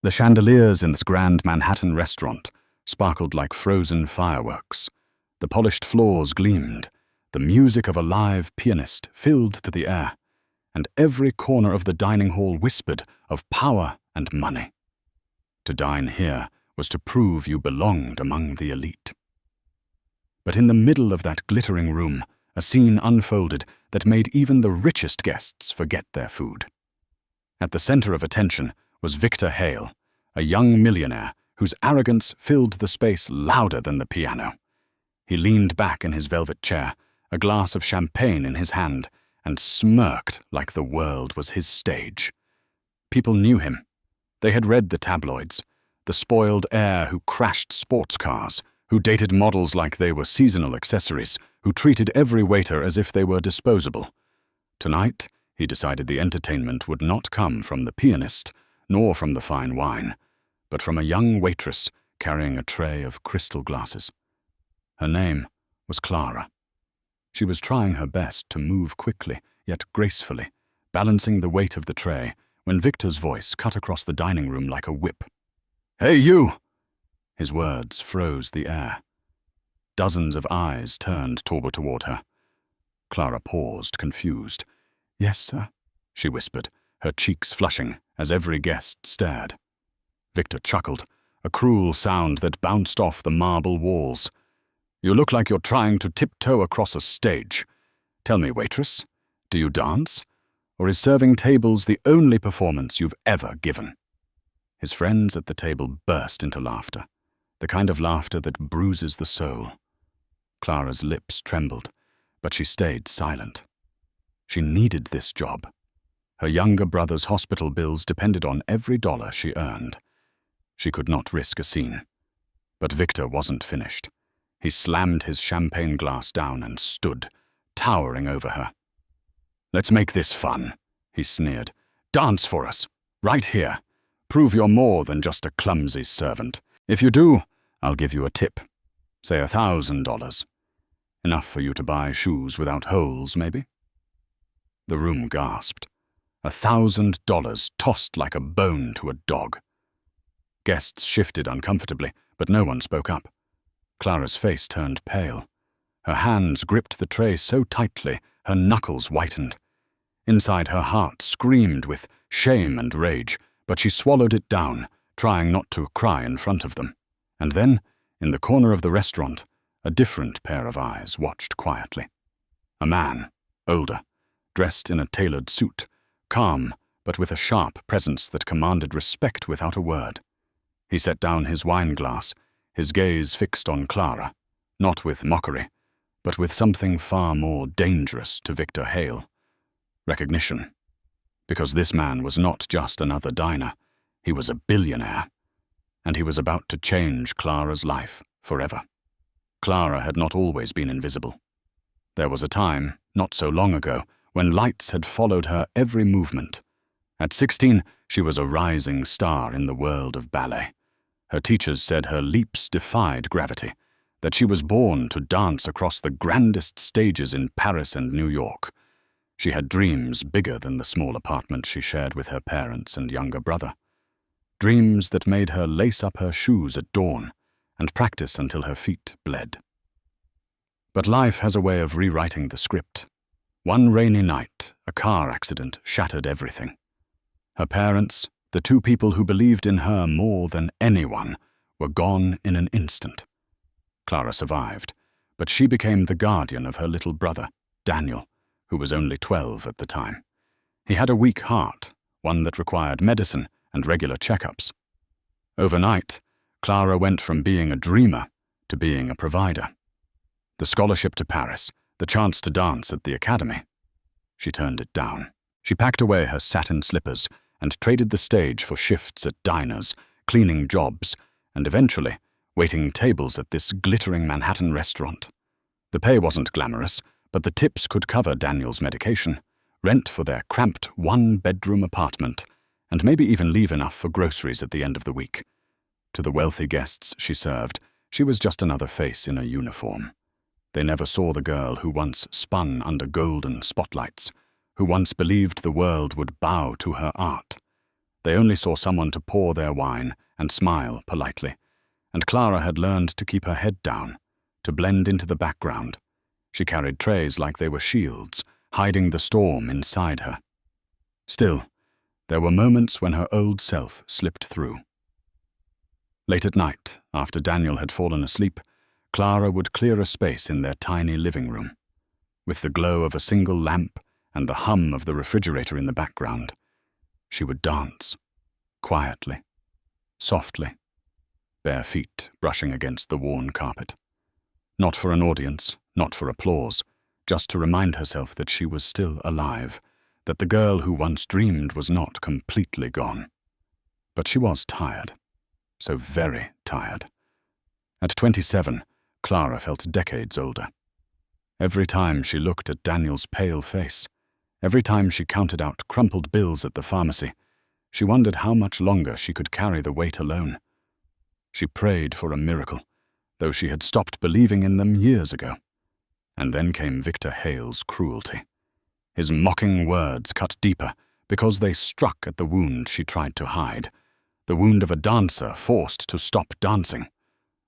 The chandeliers in this grand Manhattan restaurant sparkled like frozen fireworks. The polished floors gleamed. The music of a live pianist filled the air, and every corner of the dining hall whispered of power and money. To dine here was to prove you belonged among the elite. But in the middle of that glittering room, a scene unfolded that made even the richest guests forget their food. At the center of attention was Victor Hale, a young millionaire whose arrogance filled the space louder than the piano. He leaned back in his velvet chair, a glass of champagne in his hand, and smirked like the world was his stage. People knew him. They had read the tabloids, the spoiled heir who crashed sports cars, who dated models like they were seasonal accessories, who treated every waiter as if they were disposable. Tonight, he decided the entertainment would not come from the pianist, nor from the fine wine, but from a young waitress carrying a tray of crystal glasses. Her name was Clara. She was trying her best to move quickly, yet gracefully, balancing the weight of the tray, when Victor's voice cut across the dining room like a whip. "Hey, you!" His words froze the air. Dozens of eyes turned toward her. Clara paused, confused. "Yes, sir," she whispered, her cheeks flushing as every guest stared. Victor chuckled, a cruel sound that bounced off the marble walls. "You look like you're trying to tiptoe across a stage. Tell me, waitress, do you dance? Or is serving tables the only performance you've ever given?" His friends at the table burst into laughter, the kind of laughter that bruises the soul. Clara's lips trembled, but she stayed silent. She needed this job. Her younger brother's hospital bills depended on every dollar she earned. She could not risk a scene. But Victor wasn't finished. He slammed his champagne glass down and stood, towering over her. "Let's make this fun," he sneered. "Dance for us, right here. Prove you're more than just a clumsy servant. If you do, I'll give you a tip. Say $1,000. Enough for you to buy shoes without holes, maybe?" The room gasped. $1,000 tossed like a bone to a dog. Guests shifted uncomfortably, but no one spoke up. Clara's face turned pale. Her hands gripped the tray so tightly, her knuckles whitened. Inside, her heart screamed with shame and rage, but she swallowed it down, trying not to cry in front of them. And then, in the corner of the restaurant, a different pair of eyes watched quietly. A man, older, dressed in a tailored suit, calm, but with a sharp presence that commanded respect without a word. He set down his wine glass, his gaze fixed on Clara, not with mockery, but with something far more dangerous to Victor Hale. Recognition. Because this man was not just another diner, he was a billionaire, and he was about to change Clara's life forever. Clara had not always been invisible. There was a time, not so long ago, when lights had followed her every movement. At 16, she was a rising star in the world of ballet. Her teachers said her leaps defied gravity, that she was born to dance across the grandest stages in Paris and New York. She had dreams bigger than the small apartment she shared with her parents and younger brother. Dreams that made her lace up her shoes at dawn and practice until her feet bled. But life has a way of rewriting the script. One rainy night, a car accident shattered everything. Her parents, the two people who believed in her more than anyone, were gone in an instant. Clara survived, but she became the guardian of her little brother, Daniel, who was only 12 at the time. He had a weak heart, one that required medicine and regular checkups. Overnight, Clara went from being a dreamer to being a provider. The scholarship to Paris, the chance to dance at the academy. She turned it down. She packed away her satin slippers and traded the stage for shifts at diners, cleaning jobs, and eventually waiting tables at this glittering Manhattan restaurant. The pay wasn't glamorous, but the tips could cover Daniel's medication, rent for their cramped one-bedroom apartment, and maybe even leave enough for groceries at the end of the week. To the wealthy guests she served, she was just another face in a uniform. They never saw the girl who once spun under golden spotlights, who once believed the world would bow to her art. They only saw someone to pour their wine and smile politely, and Clara had learned to keep her head down, to blend into the background. She carried trays like they were shields, hiding the storm inside her. Still, there were moments when her old self slipped through. Late at night, after Daniel had fallen asleep, Clara would clear a space in their tiny living room. With the glow of a single lamp and the hum of the refrigerator in the background, she would dance, quietly, softly, bare feet brushing against the worn carpet. Not for an audience, not for applause, just to remind herself that she was still alive, that the girl who once dreamed was not completely gone. But she was tired, so very tired. At 27, Clara felt decades older. Every time she looked at Daniel's pale face, every time she counted out crumpled bills at the pharmacy, she wondered how much longer she could carry the weight alone. She prayed for a miracle, though she had stopped believing in them years ago. And then came Victor Hale's cruelty. His mocking words cut deeper because they struck at the wound she tried to hide, the wound of a dancer forced to stop dancing.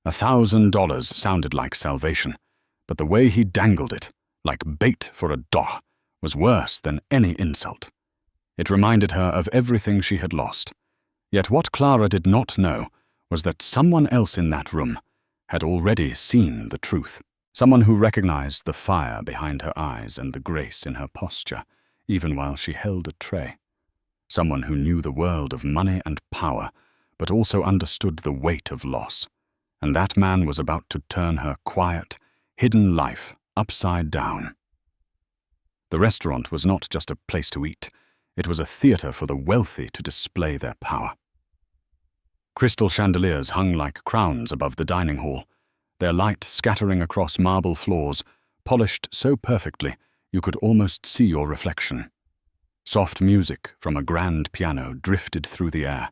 $1,000 sounded like salvation, but the way he dangled it, like bait for a dog, was worse than any insult. It reminded her of everything she had lost. Yet what Clara did not know was that someone else in that room had already seen the truth. Someone who recognized the fire behind her eyes and the grace in her posture, even while she held a tray. Someone who knew the world of money and power, but also understood the weight of loss. And that man was about to turn her quiet, hidden life upside down. The restaurant was not just a place to eat. It was a theater for the wealthy to display their power. Crystal chandeliers hung like crowns above the dining hall, their light scattering across marble floors, polished so perfectly you could almost see your reflection. Soft music from a grand piano drifted through the air,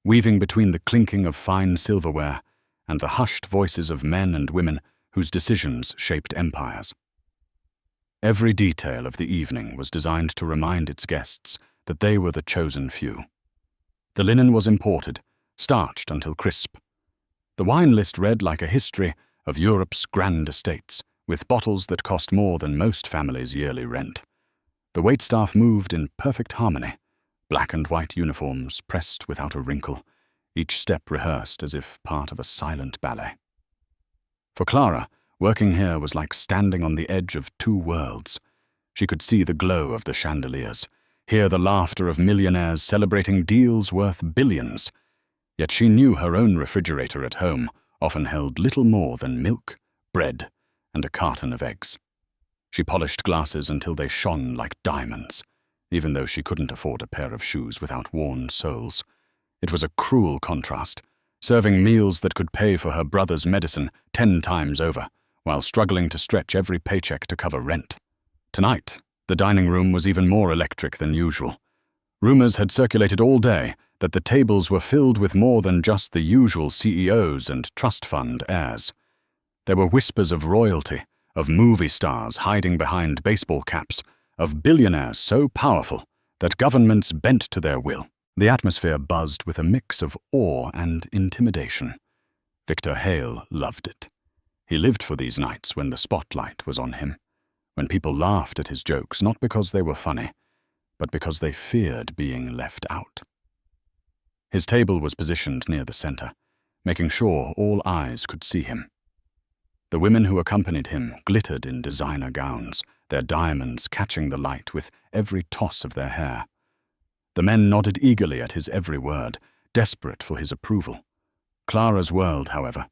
weaving between the clinking of fine silverware and the hushed voices of men and women whose decisions shaped empires. Every detail of the evening was designed to remind its guests that they were the chosen few. The linen was imported, starched until crisp. The wine list read like a history of Europe's grand estates, with bottles that cost more than most families' yearly rent. The waitstaff moved in perfect harmony, black and white uniforms pressed without a wrinkle, each step rehearsed as if part of a silent ballet. For Clara, working here was like standing on the edge of two worlds. She could see the glow of the chandeliers, hear the laughter of millionaires celebrating deals worth billions. Yet she knew her own refrigerator at home often held little more than milk, bread, and a carton of eggs. She polished glasses until they shone like diamonds, even though she couldn't afford a pair of shoes without worn soles. It was a cruel contrast, serving meals that could pay for her brother's medicine 10 times over, while struggling to stretch every paycheck to cover rent. Tonight, the dining room was even more electric than usual. Rumors had circulated all day that the tables were filled with more than just the usual CEOs and trust fund heirs. There were whispers of royalty, of movie stars hiding behind baseball caps, of billionaires so powerful that governments bent to their will. The atmosphere buzzed with a mix of awe and intimidation. Victor Hale loved it. He lived for these nights when the spotlight was on him, when people laughed at his jokes not because they were funny, but because they feared being left out. His table was positioned near the center, making sure all eyes could see him. The women who accompanied him glittered in designer gowns, their diamonds catching the light with every toss of their hair. The men nodded eagerly at his every word, desperate for his approval. Clara's world, however,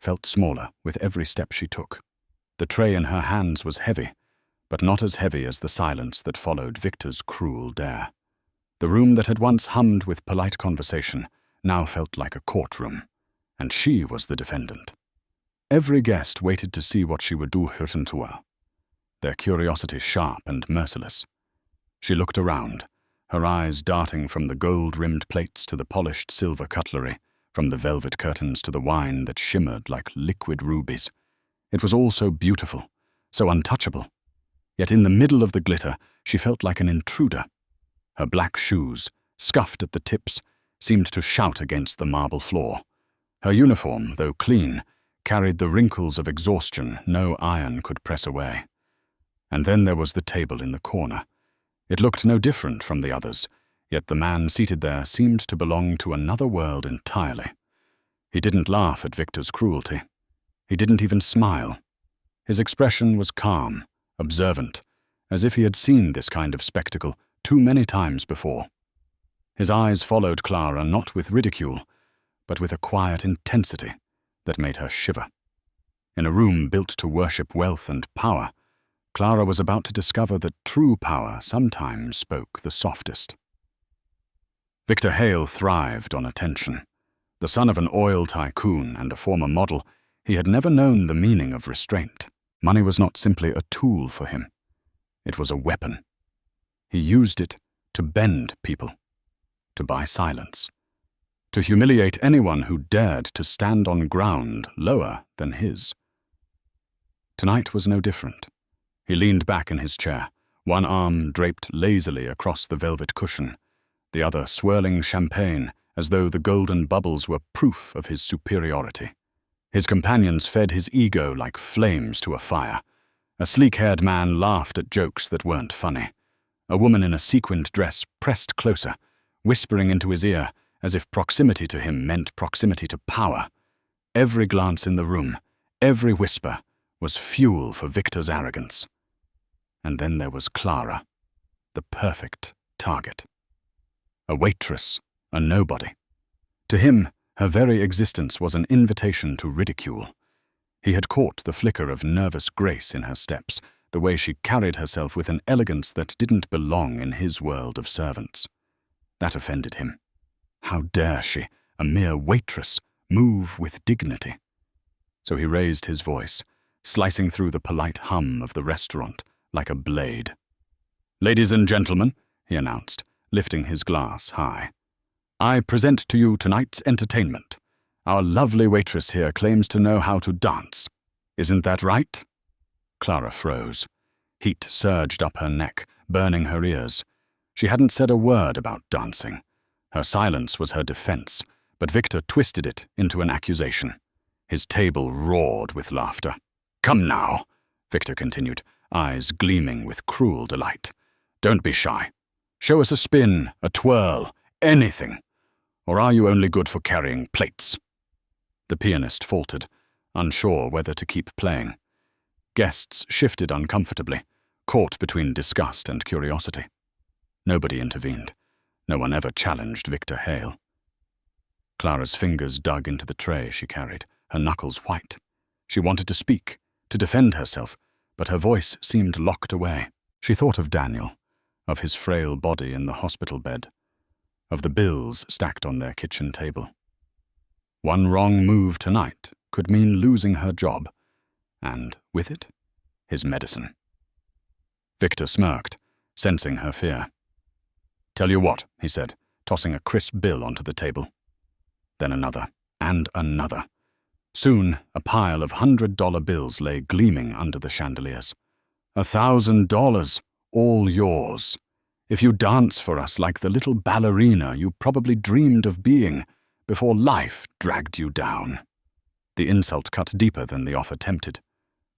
felt smaller with every step she took. The tray in her hands was heavy, but not as heavy as the silence that followed Victor's cruel dare. The room that had once hummed with polite conversation now felt like a courtroom, and she was the defendant. Every guest waited to see what she would do to her, their curiosity sharp and merciless. She looked around, her eyes darting from the gold-rimmed plates to the polished silver cutlery, from the velvet curtains to the wine that shimmered like liquid rubies. It was all so beautiful, so untouchable. Yet in the middle of the glitter, she felt like an intruder. Her black shoes, scuffed at the tips, seemed to shout against the marble floor. Her uniform, though clean, carried the wrinkles of exhaustion no iron could press away. And then there was the table in the corner. It looked no different from the others, yet the man seated there seemed to belong to another world entirely. He didn't laugh at Victor's cruelty. He didn't even smile. His expression was calm, observant, as if he had seen this kind of spectacle too many times before. His eyes followed Clara not with ridicule, but with a quiet intensity that made her shiver. In a room built to worship wealth and power, Clara was about to discover that true power sometimes spoke the softest. Victor Hale thrived on attention. The son of an oil tycoon and a former model, he had never known the meaning of restraint. Money was not simply a tool for him. It was a weapon. He used it to bend people, to buy silence, to humiliate anyone who dared to stand on ground lower than his. Tonight was no different. He leaned back in his chair, one arm draped lazily across the velvet cushion, the other swirling champagne as though the golden bubbles were proof of his superiority. His companions fed his ego like flames to a fire. A sleek-haired man laughed at jokes that weren't funny. A woman in a sequined dress pressed closer, whispering into his ear as if proximity to him meant proximity to power. Every glance in the room, every whisper, was fuel for Victor's arrogance. And then there was Clara, the perfect target. A waitress, a nobody. To him, her very existence was an invitation to ridicule. He had caught the flicker of nervous grace in her steps, the way she carried herself with an elegance that didn't belong in his world of servants. That offended him. How dare she, a mere waitress, move with dignity? So he raised his voice, slicing through the polite hum of the restaurant like a blade. "Ladies and gentlemen," he announced, lifting his glass high, "I present to you tonight's entertainment. Our lovely waitress here claims to know how to dance. Isn't that right?" Clara froze. Heat surged up her neck, burning her ears. She hadn't said a word about dancing. Her silence was her defense, but Victor twisted it into an accusation. His table roared with laughter. "Come now," Victor continued, eyes gleaming with cruel delight. "Don't be shy. Show us a spin, a twirl, anything. Or are you only good for carrying plates?" The pianist faltered, unsure whether to keep playing. Guests shifted uncomfortably, caught between disgust and curiosity. Nobody intervened. No one ever challenged Victor Hale. Clara's fingers dug into the tray she carried, her knuckles white. She wanted to speak, to defend herself, but her voice seemed locked away. She thought of Daniel, of his frail body in the hospital bed, of the bills stacked on their kitchen table. One wrong move tonight could mean losing her job, and, with it, his medicine. Victor smirked, sensing her fear. "Tell you what," he said, tossing a crisp bill onto the table. Then another, and another. Soon, a pile of $100 bills lay gleaming under the chandeliers. $1,000, all yours. If you dance for us like the little ballerina you probably dreamed of being before life dragged you down." The insult cut deeper than the offer tempted.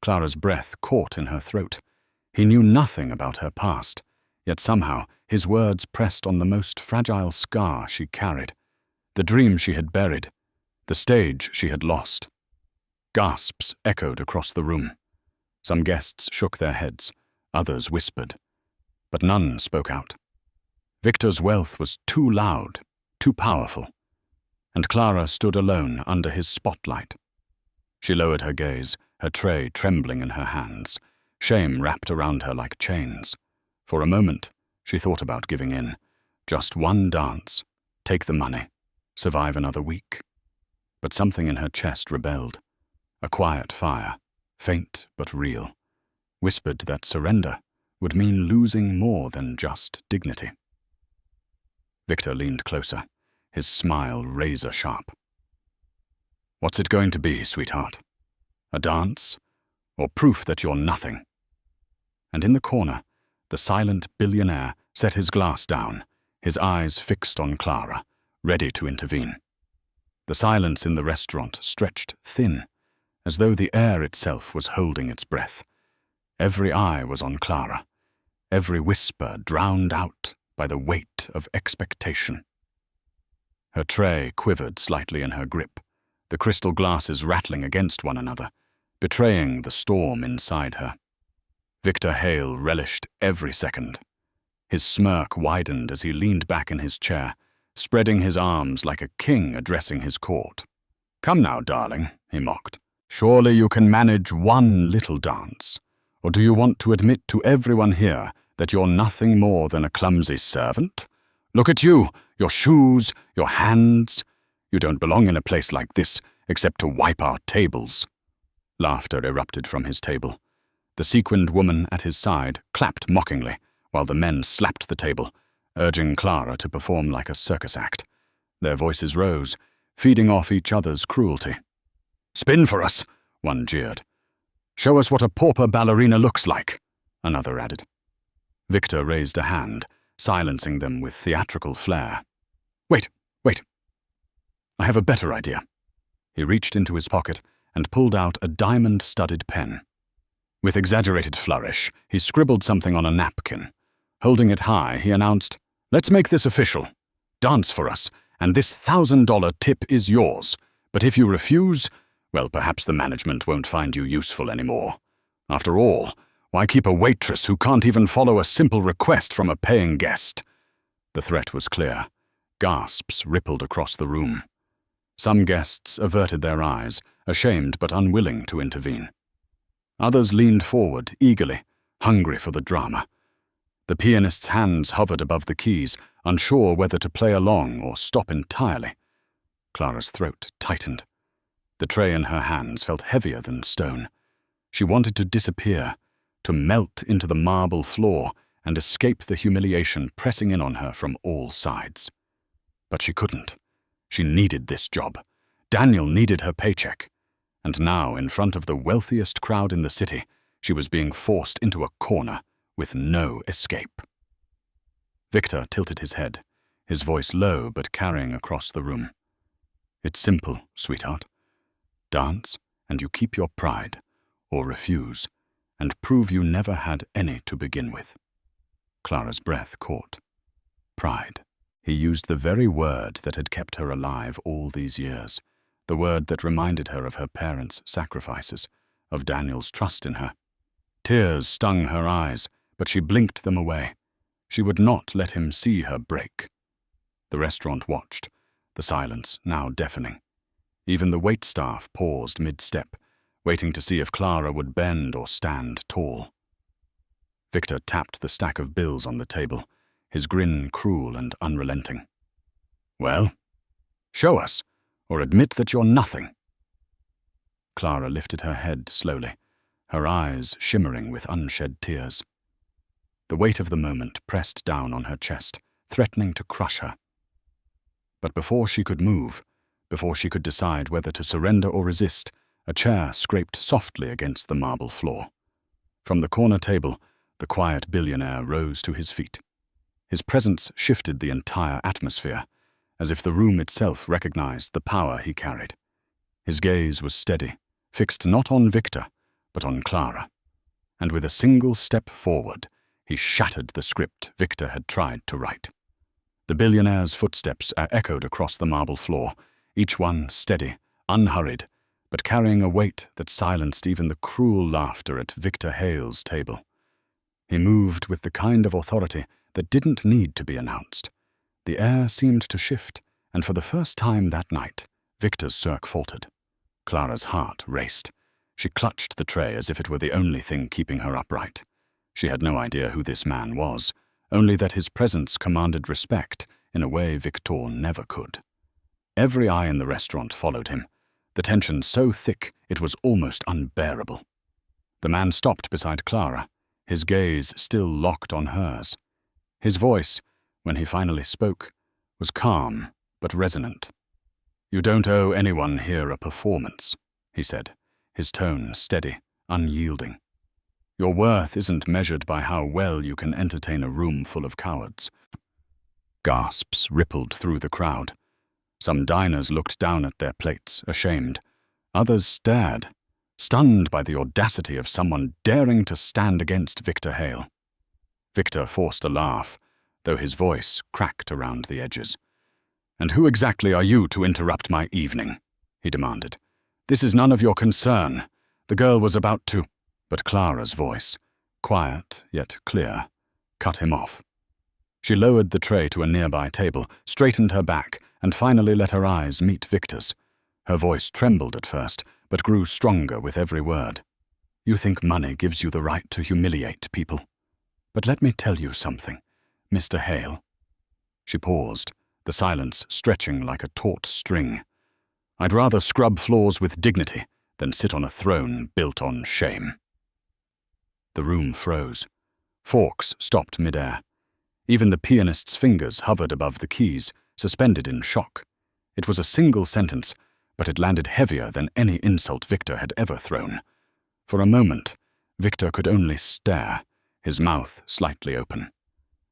Clara's breath caught in her throat. He knew nothing about her past, yet somehow his words pressed on the most fragile scar she carried, the dream she had buried, the stage she had lost. Gasps echoed across the room. Some guests shook their heads, others whispered, but none spoke out. Victor's wealth was too loud, too powerful, and Clara stood alone under his spotlight. She lowered her gaze, her tray trembling in her hands, shame wrapped around her like chains. For a moment, she thought about giving in. Just one dance, take the money, survive another week. But something in her chest rebelled. A quiet fire, faint but real, whispered that surrender would mean losing more than just dignity. Victor leaned closer, his smile razor-sharp. "What's it going to be, sweetheart? A dance? Or proof that you're nothing?" And in the corner, the silent billionaire set his glass down, his eyes fixed on Clara, ready to intervene. The silence in the restaurant stretched thin, as though the air itself was holding its breath. Every eye was on Clara, every whisper drowned out by the weight of expectation. Her tray quivered slightly in her grip, the crystal glasses rattling against one another, betraying the storm inside her. Victor Hale relished every second. His smirk widened as he leaned back in his chair, spreading his arms like a king addressing his court. "Come now, darling," he mocked. "Surely you can manage one little dance. Or do you want to admit to everyone here that you're nothing more than a clumsy servant? Look at you, your shoes, your hands. You don't belong in a place like this except to wipe our tables." Laughter erupted from his table. The sequined woman at his side clapped mockingly, while the men slapped the table, urging Clara to perform like a circus act. Their voices rose, feeding off each other's cruelty. "Spin for us," one jeered. "Show us what a pauper ballerina looks like," another added. Victor raised a hand, silencing them with theatrical flair. Wait. I have a better idea." He reached into his pocket and pulled out a diamond-studded pen. With exaggerated flourish, he scribbled something on a napkin. Holding it high, he announced, "Let's make this official. Dance for us, and this $1,000 tip is yours. But if you refuse, well, perhaps the management won't find you useful anymore. After all, why keep a waitress who can't even follow a simple request from a paying guest?" The threat was clear. Gasps rippled across the room. Some guests averted their eyes, ashamed but unwilling to intervene. Others leaned forward, eagerly, hungry for the drama. The pianist's hands hovered above the keys, unsure whether to play along or stop entirely. Clara's throat tightened. The tray in her hands felt heavier than stone. She wanted to disappear, to melt into the marble floor and escape the humiliation pressing in on her from all sides. But she couldn't. She needed this job. Daniel needed her paycheck. And now, in front of the wealthiest crowd in the city, she was being forced into a corner with no escape. Victor tilted his head, his voice low but carrying across the room. "It's simple, sweetheart. Dance, and you keep your pride, or refuse, and prove you never had any to begin with." Clara's breath caught. Pride. He used the very word that had kept her alive all these years, the word that reminded her of her parents' sacrifices, of Daniel's trust in her. Tears stung her eyes, but she blinked them away. She would not let him see her break. The restaurant watched, the silence now deafening. Even the waitstaff paused mid-step, waiting to see if Clara would bend or stand tall. Victor tapped the stack of bills on the table, his grin cruel and unrelenting. "Well, show us, or admit that you're nothing." Clara lifted her head slowly, her eyes shimmering with unshed tears. The weight of the moment pressed down on her chest, threatening to crush her. But before she could move, before she could decide whether to surrender or resist, a chair scraped softly against the marble floor. From the corner table, the quiet billionaire rose to his feet. His presence shifted the entire atmosphere, as if the room itself recognized the power he carried. His gaze was steady, fixed not on Victor, but on Clara. And with a single step forward, he shattered the script Victor had tried to write. The billionaire's footsteps echoed across the marble floor, each one steady, unhurried, but carrying a weight that silenced even the cruel laughter at Victor Hale's table. He moved with the kind of authority that didn't need to be announced. The air seemed to shift, and for the first time that night, Victor's cirque faltered. Clara's heart raced. She clutched the tray as if it were the only thing keeping her upright. She had no idea who this man was, only that his presence commanded respect in a way Victor never could. Every eye in the restaurant followed him, the tension so thick it was almost unbearable. The man stopped beside Clara, his gaze still locked on hers. His voice, when he finally spoke, was calm but resonant. "You don't owe anyone here a performance," he said, his tone steady, unyielding. "Your worth isn't measured by how well you can entertain a room full of cowards." Gasps rippled through the crowd. Some diners looked down at their plates, ashamed. Others stared, stunned by the audacity of someone daring to stand against Victor Hale. Victor forced a laugh, though his voice cracked around the edges. "And who exactly are you to interrupt my evening?" he demanded. "This is none of your concern. The girl was about to—" But Clara's voice, quiet yet clear, cut him off. She lowered the tray to a nearby table, straightened her back, and finally let her eyes meet Victor's. Her voice trembled at first, but grew stronger with every word. "You think money gives you the right to humiliate people. But let me tell you something, Mr. Hale." She paused, the silence stretching like a taut string. "I'd rather scrub floors with dignity than sit on a throne built on shame." The room froze. Forks stopped midair. Even the pianist's fingers hovered above the keys, suspended in shock. It was a single sentence, but it landed heavier than any insult Victor had ever thrown. For a moment, Victor could only stare, his mouth slightly open.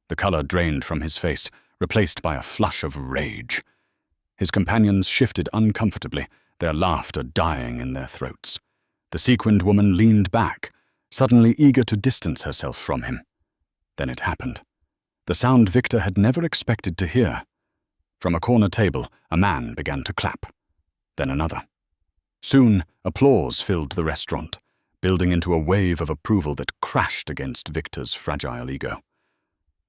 The color drained from his face, replaced by a flush of rage. His companions shifted uncomfortably, their laughter dying in their throats. The sequined woman leaned back, suddenly eager to distance herself from him. Then it happened. The sound Victor had never expected to hear. From a corner table, a man began to clap. Then another. Soon, applause filled the restaurant, building into a wave of approval that crashed against Victor's fragile ego.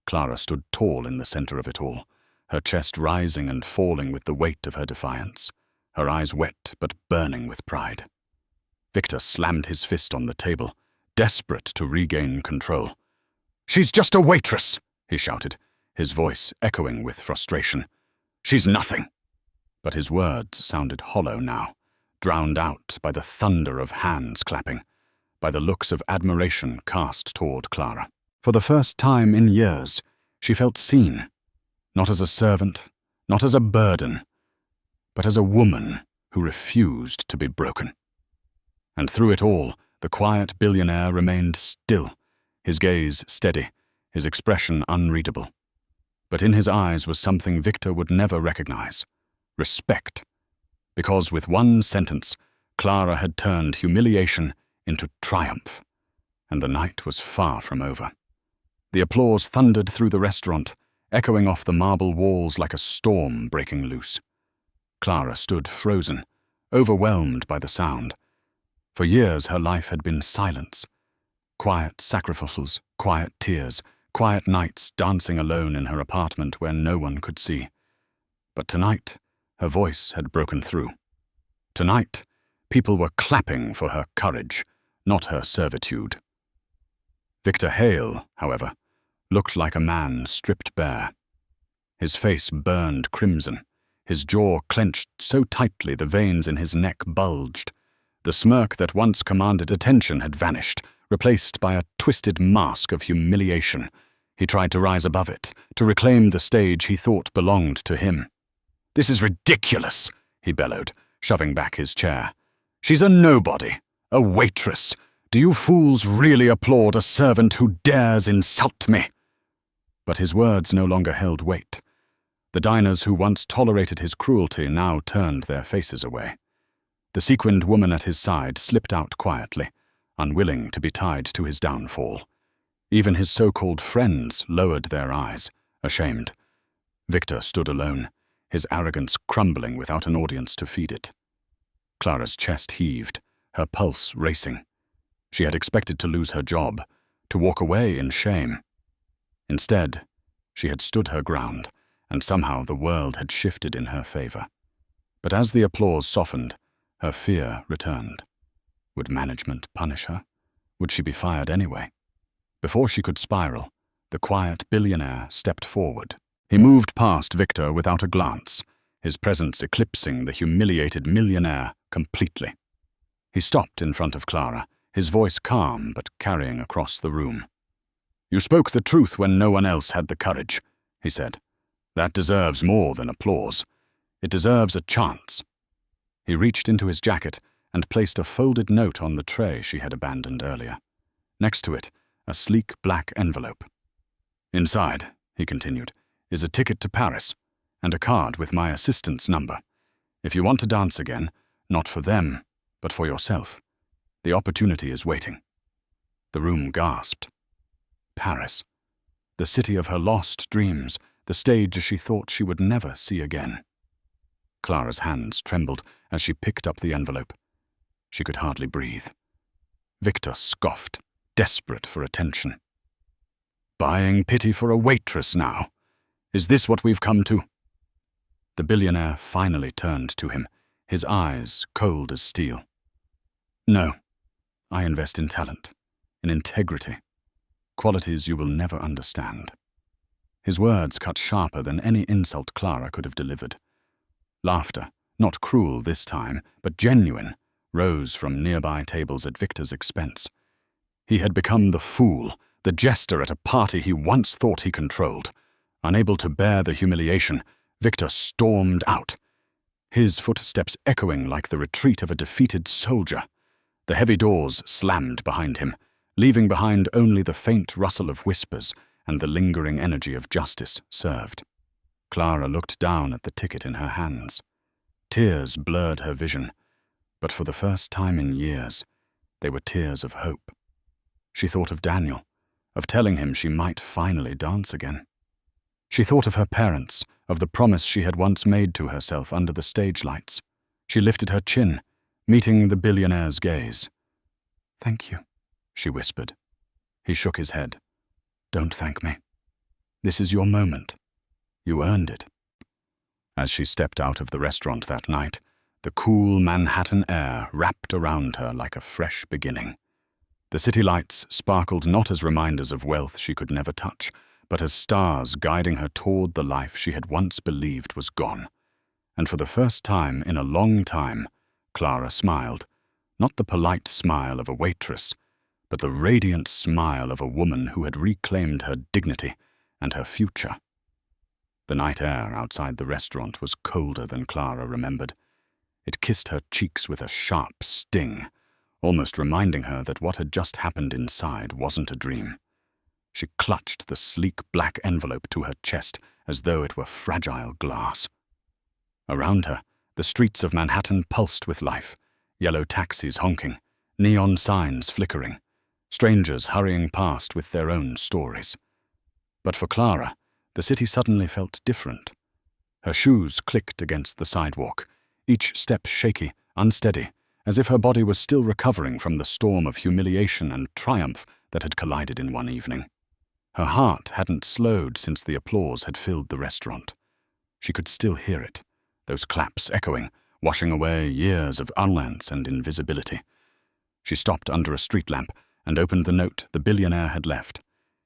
Clara stood tall in the center of it all, her chest rising and falling with the weight of her defiance, her eyes wet but burning with pride. Victor slammed his fist on the table, desperate to regain control. "She's just a waitress!" he shouted, his voice echoing with frustration. "She's nothing." But his words sounded hollow now, drowned out by the thunder of hands clapping, by the looks of admiration cast toward Clara. For the first time in years, she felt seen, not as a servant, not as a burden, but as a woman who refused to be broken. And through it all, the quiet billionaire remained still, his gaze steady, his expression unreadable. But in his eyes was something Victor would never recognize: respect. Because with one sentence, Clara had turned humiliation into triumph, and the night was far from over. The applause thundered through the restaurant, echoing off the marble walls like a storm breaking loose. Clara stood frozen, overwhelmed by the sound. For years her life had been silence. Quiet sacrifices, quiet tears, quiet nights dancing alone in her apartment where no one could see. But tonight, her voice had broken through. Tonight, people were clapping for her courage, not her servitude. Victor Hale, however, looked like a man stripped bare. His face burned crimson, his jaw clenched so tightly the veins in his neck bulged. The smirk that once commanded attention had vanished, replaced by a twisted mask of humiliation. He tried to rise above it, to reclaim the stage he thought belonged to him. "This is ridiculous," he bellowed, shoving back his chair. "She's a nobody, a waitress. Do you fools really applaud a servant who dares insult me?" But his words no longer held weight. The diners who once tolerated his cruelty now turned their faces away. The sequined woman at his side slipped out quietly, unwilling to be tied to his downfall. Even his so-called friends lowered their eyes, ashamed. Victor stood alone, his arrogance crumbling without an audience to feed it. Clara's chest heaved, her pulse racing. She had expected to lose her job, to walk away in shame. Instead, she had stood her ground, and somehow the world had shifted in her favor. But as the applause softened, her fear returned. Would management punish her? Would she be fired anyway? Before she could spiral, the quiet billionaire stepped forward. He moved past Victor without a glance, his presence eclipsing the humiliated millionaire completely. He stopped in front of Clara, his voice calm but carrying across the room. "You spoke the truth when no one else had the courage," he said. "That deserves more than applause. It deserves a chance." He reached into his jacket and placed a folded note on the tray she had abandoned earlier. Next to it, a sleek black envelope. "Inside," he continued, is a ticket to Paris and a card with my assistant's number. If you want to dance again, not for them, but for yourself, the opportunity is waiting." The room gasped. Paris. The city of her lost dreams, the stage she thought she would never see again. Clara's hands trembled as she picked up the envelope. She could hardly breathe. Victor scoffed, desperate for attention. "Buying pity for a waitress now? Is this what we've come to?" The billionaire finally turned to him, his eyes cold as steel. "No, I invest in talent, in integrity, qualities you will never understand." His words cut sharper than any insult Clara could have delivered. Laughter, not cruel this time, but genuine, rose from nearby tables at Victor's expense. He had become the fool, the jester at a party he once thought he controlled. Unable to bear the humiliation, Victor stormed out, his footsteps echoing like the retreat of a defeated soldier. The heavy doors slammed behind him, leaving behind only the faint rustle of whispers and the lingering energy of justice served. Clara looked down at the ticket in her hands. Tears blurred her vision, but for the first time in years, they were tears of hope. She thought of Daniel, of telling him she might finally dance again. She thought of her parents, of the promise she had once made to herself under the stage lights. She lifted her chin, meeting the billionaire's gaze. "Thank you," she whispered. He shook his head. "Don't thank me. This is your moment. You earned it." As she stepped out of the restaurant that night, the cool Manhattan air wrapped around her like a fresh beginning. The city lights sparkled not as reminders of wealth she could never touch, but as stars guiding her toward the life she had once believed was gone. And for the first time in a long time, Clara smiled, not the polite smile of a waitress, but the radiant smile of a woman who had reclaimed her dignity and her future. The night air outside the restaurant was colder than Clara remembered. It kissed her cheeks with a sharp sting, almost reminding her that what had just happened inside wasn't a dream. She clutched the sleek black envelope to her chest as though it were fragile glass. Around her, the streets of Manhattan pulsed with life, yellow taxis honking, neon signs flickering, strangers hurrying past with their own stories. But for Clara, the city suddenly felt different. Her shoes clicked against the sidewalk, each step shaky, unsteady, as if her body was still recovering from the storm of humiliation and triumph that had collided in one evening. Her heart hadn't slowed since the applause had filled the restaurant. She could still hear it, those claps echoing, washing away years of unlance and invisibility. She stopped under a street lamp and opened the note the billionaire had left.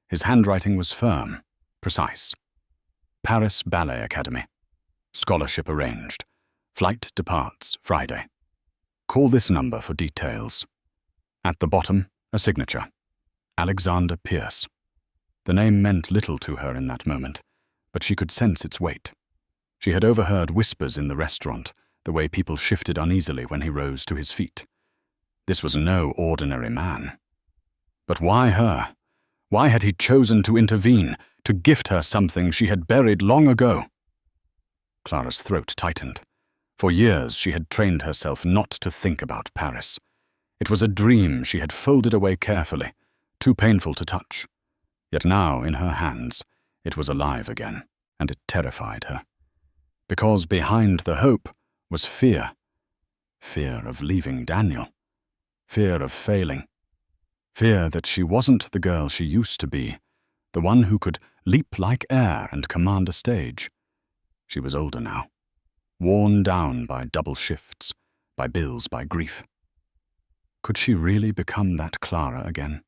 His handwriting was firm, precise. Paris Ballet Academy. Scholarship arranged. Flight departs Friday. Call this number for details. At the bottom, a signature. Alexander Pierce. The name meant little to her in that moment, but she could sense its weight. She had overheard whispers in the restaurant, the way people shifted uneasily when he rose to his feet. This was no ordinary man. But why her? Why had he chosen to intervene, to gift her something she had buried long ago? Clara's throat tightened. For years she had trained herself not to think about Paris. It was a dream she had folded away carefully, too painful to touch. Yet now, in her hands, it was alive again, and it terrified her. Because behind the hope was fear. Fear of leaving Daniel. Fear of failing. Fear that she wasn't the girl she used to be, the one who could leap like air and command a stage. She was older now, worn down by double shifts, by bills, by grief. Could she really become that Clara again?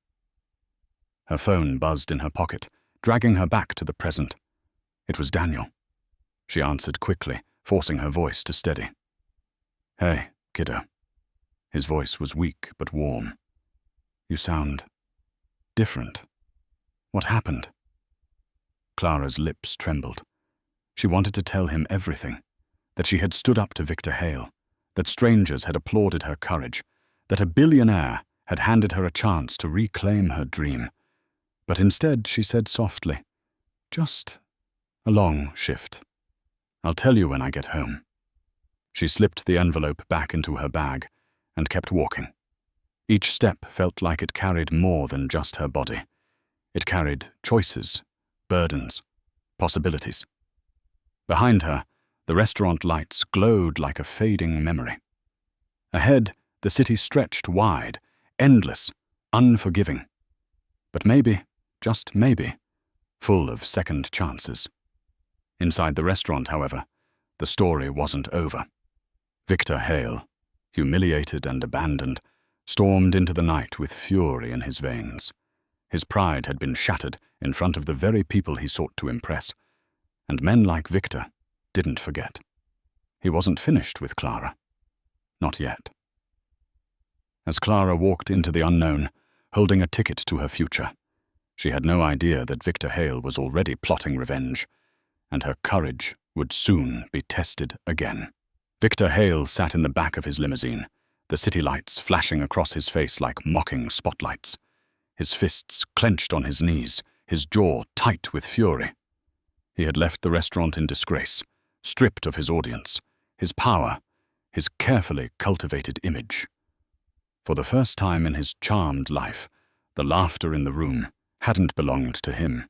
Her phone buzzed in her pocket, dragging her back to the present. It was Daniel. She answered quickly, forcing her voice to steady. "Hey, kiddo." His voice was weak but warm. "You sound different. What happened?" Clara's lips trembled. She wanted to tell him everything, that she had stood up to Victor Hale, that strangers had applauded her courage, that a billionaire had handed her a chance to reclaim her dream. But instead she said softly, "Just A long shift. I'll tell you when I get home. She slipped the envelope back into her bag and kept walking. Each step felt like it carried more than just her body. It carried choices, burdens, possibilities. Behind her, the restaurant lights glowed like a fading memory. Ahead, the city stretched wide, endless, unforgiving. But maybe, just maybe, full of second chances. Inside the restaurant, however, the story wasn't over. Victor Hale, humiliated and abandoned, stormed into the night with fury in his veins. His pride had been shattered in front of the very people he sought to impress, and men like Victor didn't forget. He wasn't finished with Clara. Not yet. As Clara walked into the unknown, holding a ticket to her future, she had no idea that Victor Hale was already plotting revenge, and her courage would soon be tested again. Victor Hale sat in the back of his limousine, the city lights flashing across his face like mocking spotlights. His fists clenched on his knees, his jaw tight with fury. He had left the restaurant in disgrace, stripped of his audience, his power, his carefully cultivated image. For the first time in his charmed life, the laughter in the room hadn't belonged to him.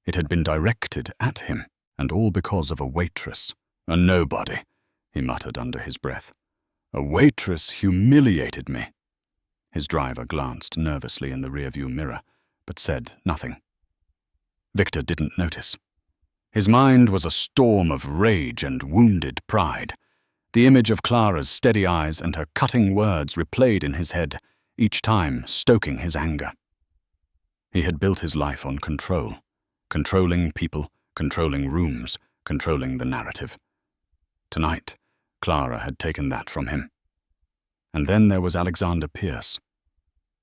It had been directed at him, and all because of a waitress, a nobody, he muttered under his breath. A waitress humiliated me. His driver glanced nervously in the rearview mirror, but said nothing. Victor didn't notice. His mind was a storm of rage and wounded pride. The image of Clara's steady eyes and her cutting words replayed in his head, each time stoking his anger. He had built his life on control, controlling people, controlling rooms, controlling the narrative. Tonight, Clara had taken that from him. And then there was Alexander Pierce.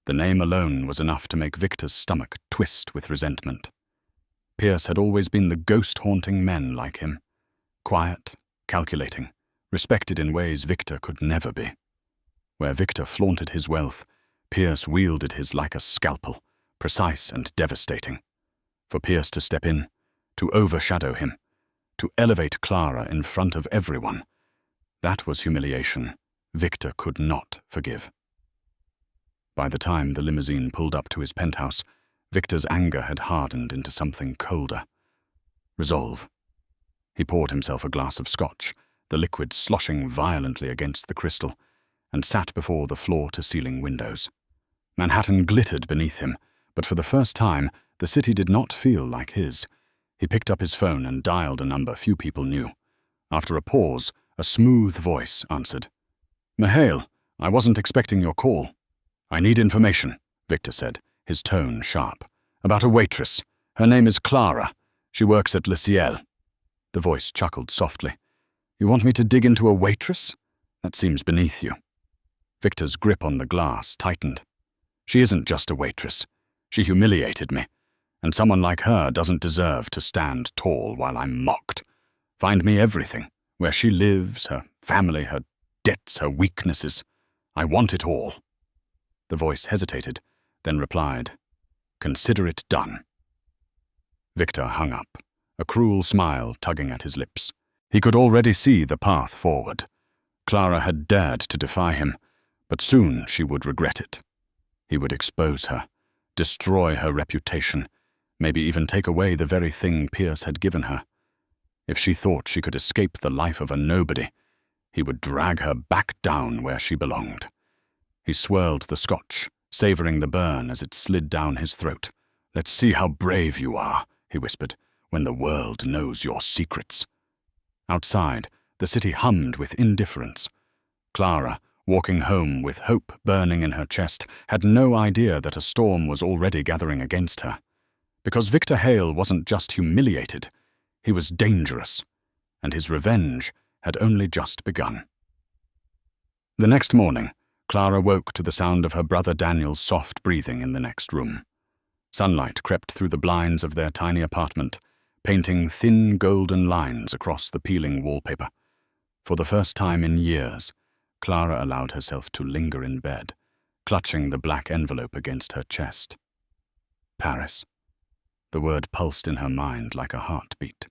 The name alone was enough to make Victor's stomach twist with resentment. Pierce had always been the ghost-haunting men like him, quiet, calculating, respected in ways Victor could never be. Where Victor flaunted his wealth, Pierce wielded his like a scalpel, precise and devastating. For Pierce to step in, to overshadow him, to elevate Clara in front of everyone, that was humiliation Victor could not forgive. By the time the limousine pulled up to his penthouse, Victor's anger had hardened into something colder. Resolve. He poured himself a glass of scotch, the liquid sloshing violently against the crystal, and sat before the floor-to-ceiling windows. Manhattan glittered beneath him, but for the first time, the city did not feel like his. He picked up his phone and dialed a number few people knew. After a pause, a smooth voice answered. "Mihail, I wasn't expecting your call." "I need information," Victor said, his tone sharp. "About a waitress. Her name is Clara. She works at Le Ciel." The voice chuckled softly. "You want me to dig into a waitress? That seems beneath you." Victor's grip on the glass tightened. "She isn't just a waitress. She humiliated me, and someone like her doesn't deserve to stand tall while I'm mocked. Find me everything, where she lives, her family, her debts, her weaknesses. I want it all." The voice hesitated, then replied, "Consider it done." Victor hung up, a cruel smile tugging at his lips. He could already see the path forward. Clara had dared to defy him, but soon she would regret it. He would expose her, destroy her reputation, maybe even take away the very thing Pierce had given her. If she thought she could escape the life of a nobody, he would drag her back down where she belonged. He swirled the scotch, savoring the burn as it slid down his throat. "Let's see how brave you are," he whispered, "when the world knows your secrets." Outside, the city hummed with indifference. Clara, walking home with hope burning in her chest, had no idea that a storm was already gathering against her. Because Victor Hale wasn't just humiliated, he was dangerous, and his revenge had only just begun. The next morning, Clara woke to the sound of her brother Daniel's soft breathing in the next room. Sunlight crept through the blinds of their tiny apartment, painting thin golden lines across the peeling wallpaper. For the first time in years, Clara allowed herself to linger in bed, clutching the black envelope against her chest. Paris. The word pulsed in her mind like a heartbeat.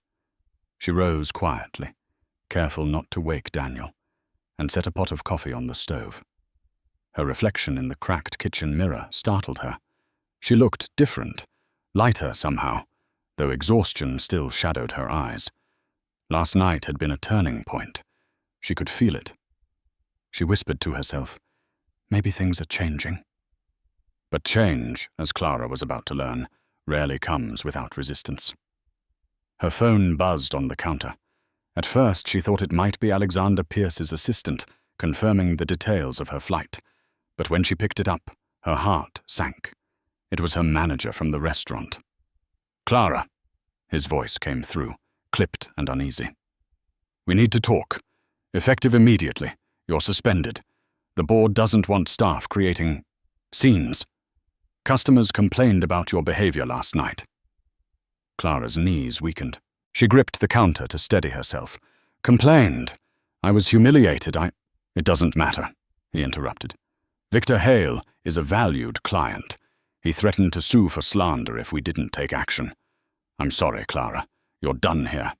She rose quietly, careful not to wake Daniel, and set a pot of coffee on the stove. Her reflection in the cracked kitchen mirror startled her. She looked different, lighter somehow, though exhaustion still shadowed her eyes. Last night had been a turning point. She could feel it. She whispered to herself, maybe things are changing. But change, as Clara was about to learn, rarely comes without resistance. Her phone buzzed on the counter. At first, she thought it might be Alexander Pierce's assistant, confirming the details of her flight. But when she picked it up, her heart sank. It was her manager from the restaurant. "Clara," his voice came through, clipped and uneasy. "We need to talk. Effective immediately. You're suspended. The board doesn't want staff creating scenes. Customers complained about your behavior last night." Clara's knees weakened. She gripped the counter to steady herself. "Complained? I was humiliated. It doesn't matter," he interrupted. "Victor Hale is a valued client. He threatened to sue for slander if we didn't take action. I'm sorry, Clara. You're done here."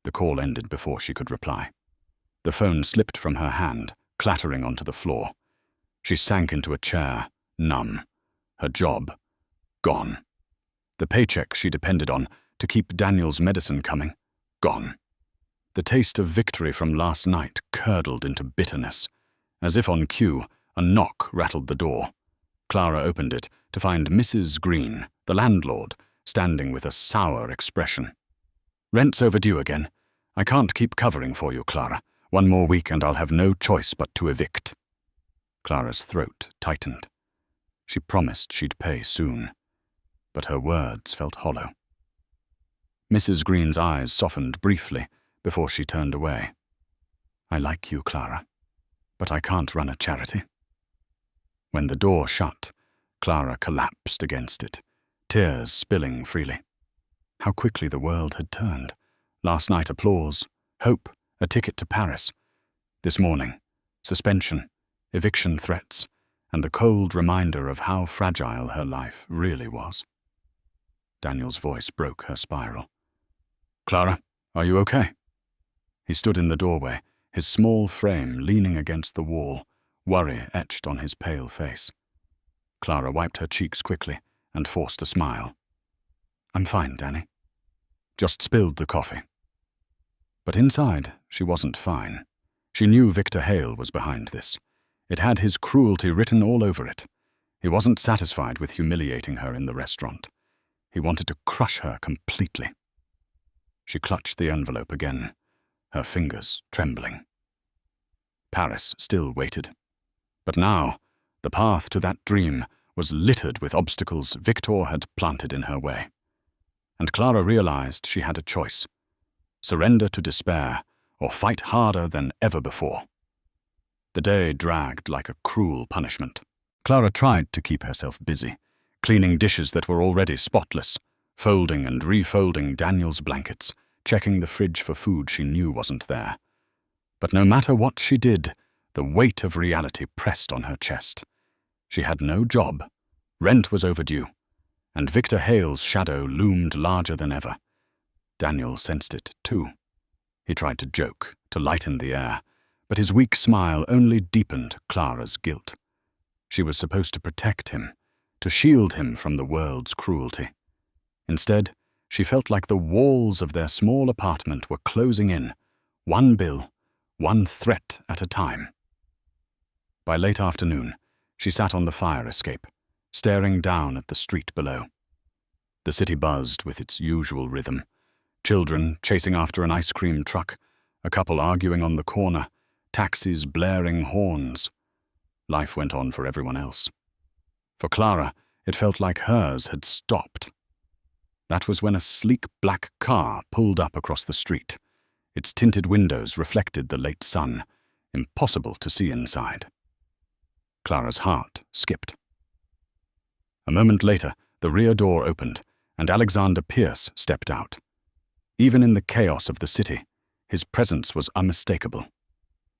The call ended before she could reply. The phone slipped from her hand, clattering onto the floor. She sank into a chair, numb. Her job, gone. The paycheck she depended on to keep Daniel's medicine coming, gone. The taste of victory from last night curdled into bitterness. As if on cue, a knock rattled the door. Clara opened it to find Mrs. Green, the landlord, standing with a sour expression. "Rent's overdue again. I can't keep covering for you, Clara. One more week and I'll have no choice but to evict." Clara's throat tightened. She promised she'd pay soon, but her words felt hollow. Mrs. Green's eyes softened briefly before she turned away. "I like you, Clara, but I can't run a charity." When the door shut, Clara collapsed against it, tears spilling freely. How quickly the world had turned. Last night applause, hope, a ticket to Paris. This morning, suspension, eviction threats, and the cold reminder of how fragile her life really was. Daniel's voice broke her spiral. "Clara, are you okay?" He stood in the doorway, his small frame leaning against the wall, worry etched on his pale face. Clara wiped her cheeks quickly and forced a smile. "I'm fine, Danny. Just spilled the coffee." But inside, she wasn't fine. She knew Victor Hale was behind this. It had his cruelty written all over it. He wasn't satisfied with humiliating her in the restaurant. He wanted to crush her completely. She clutched the envelope again, her fingers trembling. Paris still waited. But now, the path to that dream was littered with obstacles Victor had planted in her way. And Clara realized she had a choice: surrender to despair or fight harder than ever before. The day dragged like a cruel punishment. Clara tried to keep herself busy, cleaning dishes that were already spotless, folding and refolding Daniel's blankets, checking the fridge for food she knew wasn't there. But no matter what she did, the weight of reality pressed on her chest. She had no job, rent was overdue, and Victor Hale's shadow loomed larger than ever. Daniel sensed it, too. He tried to joke, to lighten the air, but his weak smile only deepened Clara's guilt. She was supposed to protect him, to shield him from the world's cruelty. Instead, she felt like the walls of their small apartment were closing in, one bill, one threat at a time. By late afternoon, she sat on the fire escape, staring down at the street below. The city buzzed with its usual rhythm. Children chasing after an ice cream truck, a couple arguing on the corner, taxis blaring horns. Life went on for everyone else. For Clara, it felt like hers had stopped. That was when a sleek black car pulled up across the street. Its tinted windows reflected the late sun, impossible to see inside. Clara's heart skipped. A moment later, the rear door opened, and Alexander Pierce stepped out. Even in the chaos of the city, his presence was unmistakable.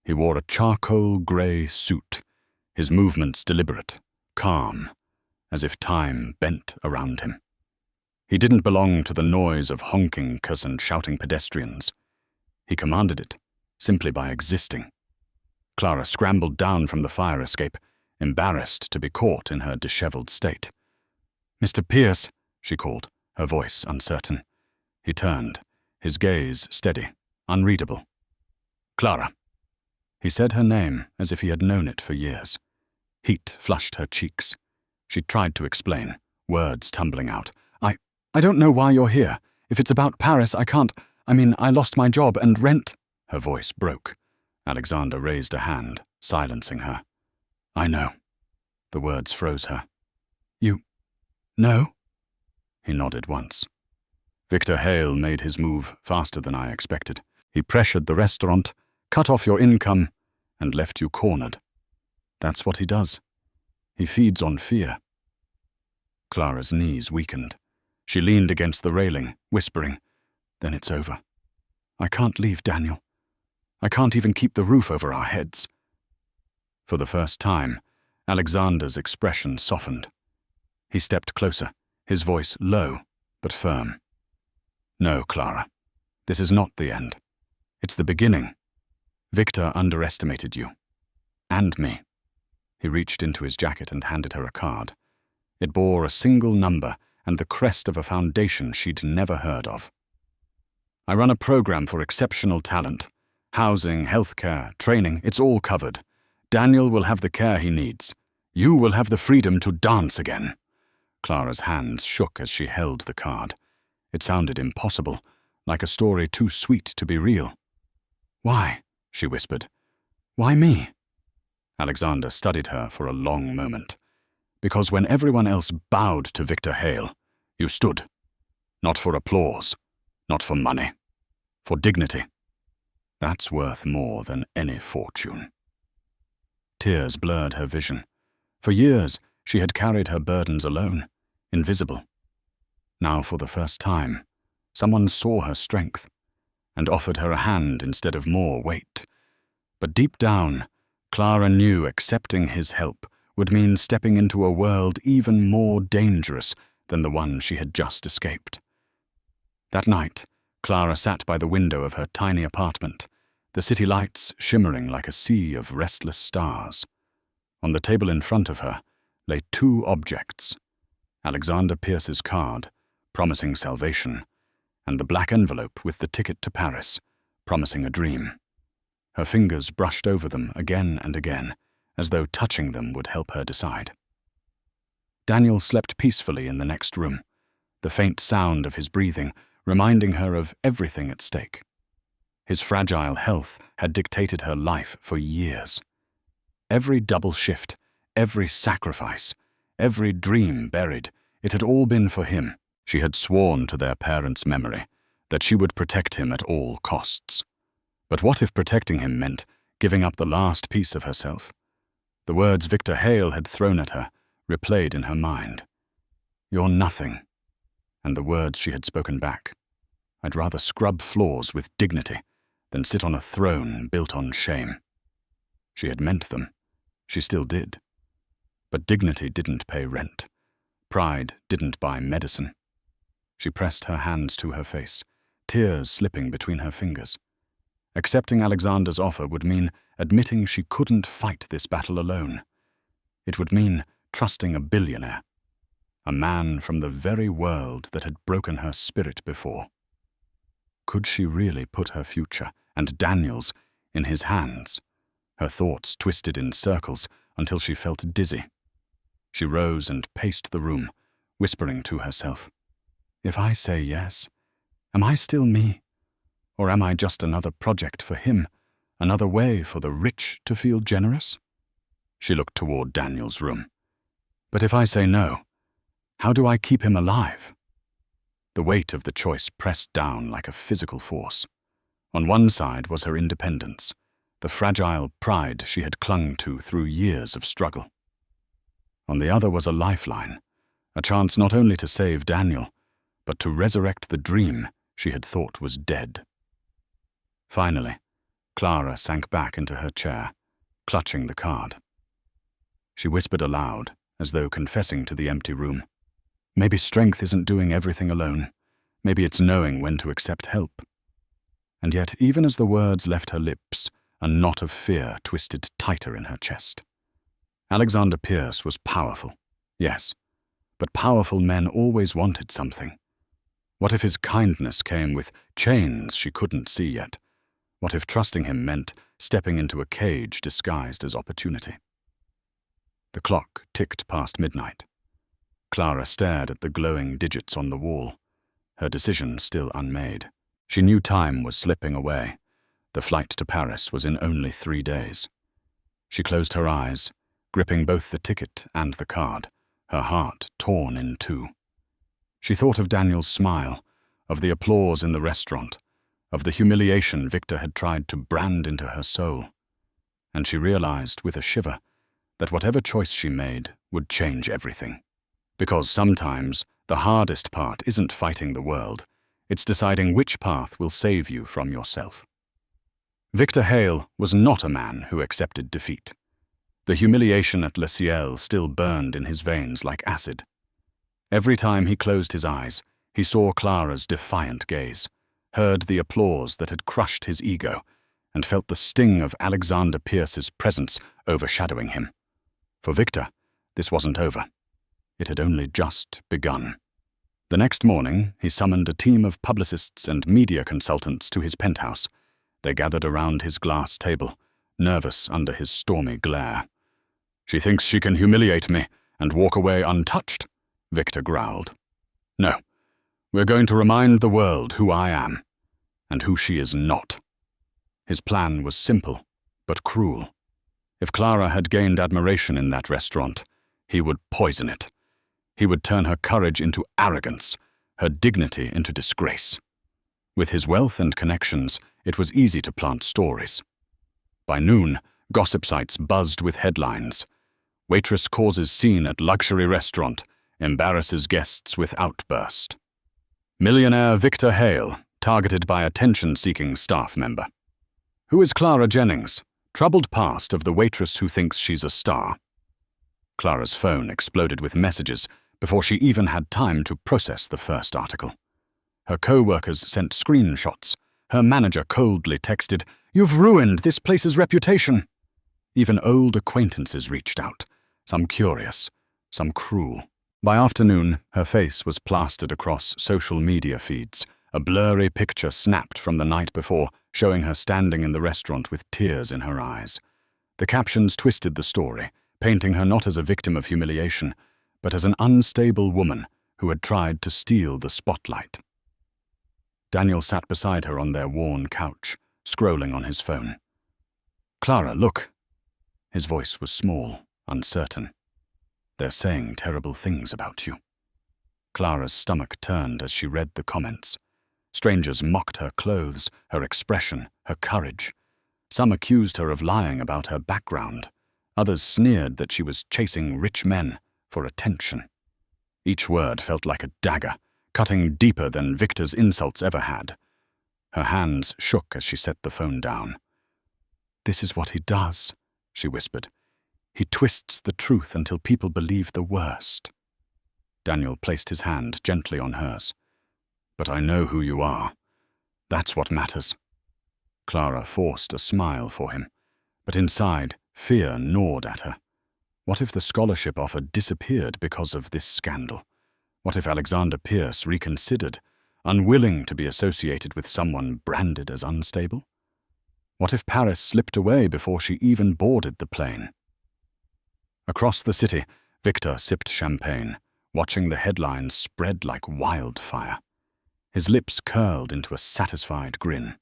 He wore a charcoal grey suit, his movements deliberate, calm, as if time bent around him. He didn't belong to the noise of honking cars and shouting pedestrians. He commanded it, simply by existing. Clara scrambled down from the fire escape, embarrassed to be caught in her disheveled state. "Mr. Pierce," she called, her voice uncertain. He turned, his gaze steady, unreadable. "Clara." He said her name as if he had known it for years. Heat flushed her cheeks. She tried to explain, words tumbling out. I don't know why you're here. If it's about Paris, I can't. I lost my job and rent." Her voice broke. Alexander raised a hand, silencing her. "I know." The words froze her. "You know?" He nodded once. "Victor Hale made his move faster than I expected. He pressured the restaurant, cut off your income, and left you cornered. That's what he does. He feeds on fear." Clara's knees weakened. She leaned against the railing, whispering, "Then it's over. I can't leave Daniel. I can't even keep the roof over our heads." For the first time, Alexander's expression softened. He stepped closer, his voice low but firm. "No, Clara. This is not the end. It's the beginning. Victor underestimated you. And me." He reached into his jacket and handed her a card. It bore a single number and the crest of a foundation she'd never heard of. "I run a program for exceptional talent. Housing, healthcare, training, it's all covered. Daniel will have the care he needs. You will have the freedom to dance again." Clara's hands shook as she held the card. It sounded impossible, like a story too sweet to be real. "Why?" she whispered. "Why me?" Alexander studied her for a long moment. "Because when everyone else bowed to Victor Hale, you stood. Not for applause, not for money, for dignity. That's worth more than any fortune." Tears blurred her vision. For years, she had carried her burdens alone, invisible. Now, for the first time, someone saw her strength and offered her a hand instead of more weight. But deep down, Clara knew accepting his help would mean stepping into a world even more dangerous than the one she had just escaped. That night, Clara sat by the window of her tiny apartment, the city lights shimmering like a sea of restless stars. On the table in front of her lay two objects: Alexander Pierce's card, promising salvation, and the black envelope with the ticket to Paris, promising a dream. Her fingers brushed over them again and again, as though touching them would help her decide. Daniel slept peacefully in the next room, the faint sound of his breathing reminding her of everything at stake. His fragile health had dictated her life for years. Every double shift, every sacrifice, every dream buried, it had all been for him. She had sworn to their parents' memory that she would protect him at all costs. But what if protecting him meant giving up the last piece of herself? The words Victor Hale had thrown at her replayed in her mind. "You're nothing." And the words she had spoken back. "I'd rather scrub floors with dignity than sit on a throne built on shame." She had meant them. She still did. But dignity didn't pay rent. Pride didn't buy medicine. She pressed her hands to her face, tears slipping between her fingers. Accepting Alexander's offer would mean admitting she couldn't fight this battle alone. It would mean trusting a billionaire, a man from the very world that had broken her spirit before. Could she really put her future, and Daniel's, in his hands? Her thoughts twisted in circles until she felt dizzy. She rose and paced the room, whispering to herself, "If I say yes, am I still me? Or am I just another project for him, another way for the rich to feel generous?" She looked toward Daniel's room. "But if I say no, how do I keep him alive?" The weight of the choice pressed down like a physical force. On one side was her independence, the fragile pride she had clung to through years of struggle. On the other was a lifeline, a chance not only to save Daniel, but to resurrect the dream she had thought was dead. Finally, Clara sank back into her chair, clutching the card. She whispered aloud, as though confessing to the empty room, Maybe strength isn't doing everything alone. Maybe it's knowing when to accept help. And yet, even as the words left her lips, a knot of fear twisted tighter in her chest. Alexander Pierce was powerful, yes, but powerful men always wanted something. What if his kindness came with chains she couldn't see yet? What if trusting him meant stepping into a cage disguised as opportunity? The clock ticked past midnight. Clara stared at the glowing digits on the wall, her decision still unmade. She knew time was slipping away. The flight to Paris was in only 3 days. She closed her eyes, gripping both the ticket and the card, her heart torn in two. She thought of Daniel's smile, of the applause in the restaurant, of the humiliation Victor had tried to brand into her soul. And she realized, with a shiver, that whatever choice she made would change everything. Because sometimes the hardest part isn't fighting the world, it's deciding which path will save you from yourself. Victor Hale was not a man who accepted defeat. The humiliation at Le Ciel still burned in his veins like acid. Every time he closed his eyes, he saw Clara's defiant gaze, heard the applause that had crushed his ego, and felt the sting of Alexander Pierce's presence overshadowing him. For Victor, this wasn't over. It had only just begun. The next morning, he summoned a team of publicists and media consultants to his penthouse. They gathered around his glass table, nervous under his stormy glare. "She thinks she can humiliate me and walk away untouched," Victor growled. "No, we're going to remind the world who I am, and who she is not." His plan was simple, but cruel. If Clara had gained admiration in that restaurant, he would poison it. He would turn her courage into arrogance, her dignity into disgrace. With his wealth and connections, it was easy to plant stories. By noon, gossip sites buzzed with headlines. Waitress causes scene at luxury restaurant, embarrasses guests with outburst. Millionaire Victor Hale, targeted by attention-seeking staff member. Who is Clara Jennings? Troubled past of the waitress who thinks she's a star. Clara's phone exploded with messages before she even had time to process the first article. Her co-workers sent screenshots. Her manager coldly texted, "You've ruined this place's reputation." Even old acquaintances reached out, some curious, some cruel. By afternoon, her face was plastered across social media feeds, a blurry picture snapped from the night before, showing her standing in the restaurant with tears in her eyes. The captions twisted the story, painting her not as a victim of humiliation, but as an unstable woman who had tried to steal the spotlight. Daniel sat beside her on their worn couch, scrolling on his phone. "Clara, look." His voice was small, uncertain. "They're saying terrible things about you." Clara's stomach turned as she read the comments. Strangers mocked her clothes, her expression, her courage. Some accused her of lying about her background. Others sneered that she was chasing rich men for attention. Each word felt like a dagger, cutting deeper than Victor's insults ever had. Her hands shook as she set the phone down. "This is what he does," she whispered. "He twists the truth until people believe the worst." Daniel placed his hand gently on hers. "But I know who you are. That's what matters." Clara forced a smile for him, but inside, fear gnawed at her. What if the scholarship offer disappeared because of this scandal? What if Alexander Pierce reconsidered, unwilling to be associated with someone branded as unstable? What if Paris slipped away before she even boarded the plane? Across the city, Victor sipped champagne, watching the headlines spread like wildfire. His lips curled into a satisfied grin.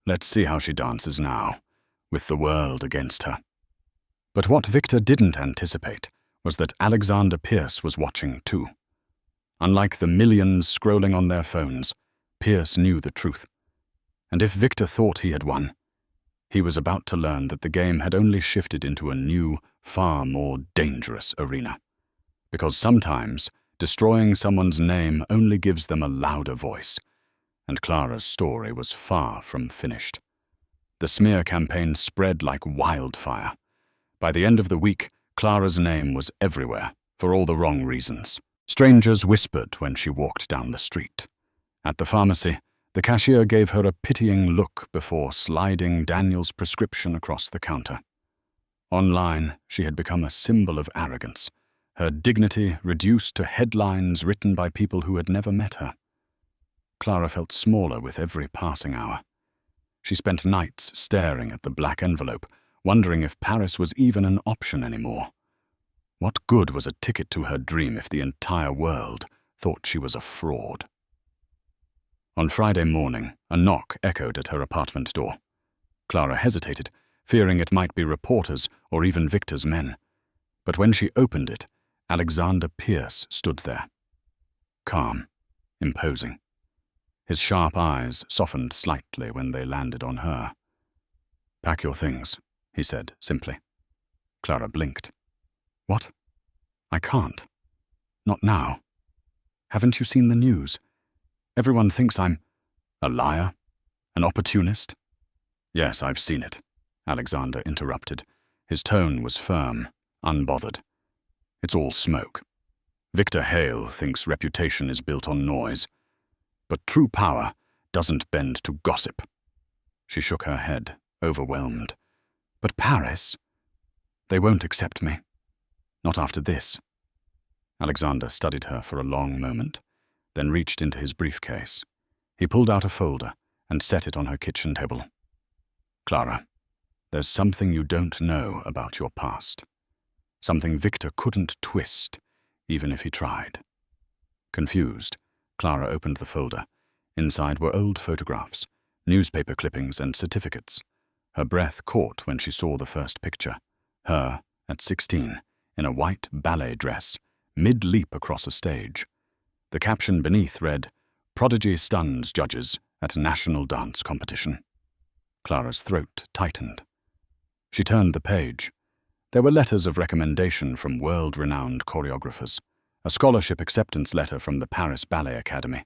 Let's see how she dances now, with the world against her. But what Victor didn't anticipate was that Alexander Pierce was watching too. Unlike the millions scrolling on their phones, Pierce knew the truth. And if Victor thought he had won, he was about to learn that the game had only shifted into a new, far more dangerous arena. Because sometimes, destroying someone's name only gives them a louder voice, and Clara's story was far from finished. The smear campaign spread like wildfire. By the end of the week, Clara's name was everywhere, for all the wrong reasons. Strangers whispered when she walked down the street. At the pharmacy, the cashier gave her a pitying look before sliding Daniel's prescription across the counter. Online, she had become a symbol of arrogance, her dignity reduced to headlines written by people who had never met her. Clara felt smaller with every passing hour. She spent nights staring at the black envelope, wondering if Paris was even an option anymore. What good was a ticket to her dream if the entire world thought she was a fraud? On Friday morning, a knock echoed at her apartment door. Clara hesitated, fearing it might be reporters or even Victor's men. But when she opened it, Alexander Pierce stood there. Calm, imposing. His sharp eyes softened slightly when they landed on her. "Pack your things," he said simply. Clara blinked. "What? I can't. Not now. Haven't you seen the news? Everyone thinks I'm a liar, an opportunist." "Yes, I've seen it," Alexander interrupted. His tone was firm, unbothered. "It's all smoke. Victor Hale thinks reputation is built on noise. But true power doesn't bend to gossip." She shook her head, overwhelmed. "But Paris? They won't accept me. Not after this." Alexander studied her for a long moment, then reached into his briefcase. He pulled out a folder and set it on her kitchen table. "Clara, there's something you don't know about your past. Something Victor couldn't twist, even if he tried." Confused, Clara opened the folder. Inside were old photographs, newspaper clippings and certificates. Her breath caught when she saw the first picture. Her, at 16, in a white ballet dress, mid-leap across a stage. The caption beneath read, "Prodigy stuns judges at national dance competition." Clara's throat tightened. She turned the page. There were letters of recommendation from world-renowned choreographers, a scholarship acceptance letter from the Paris Ballet Academy,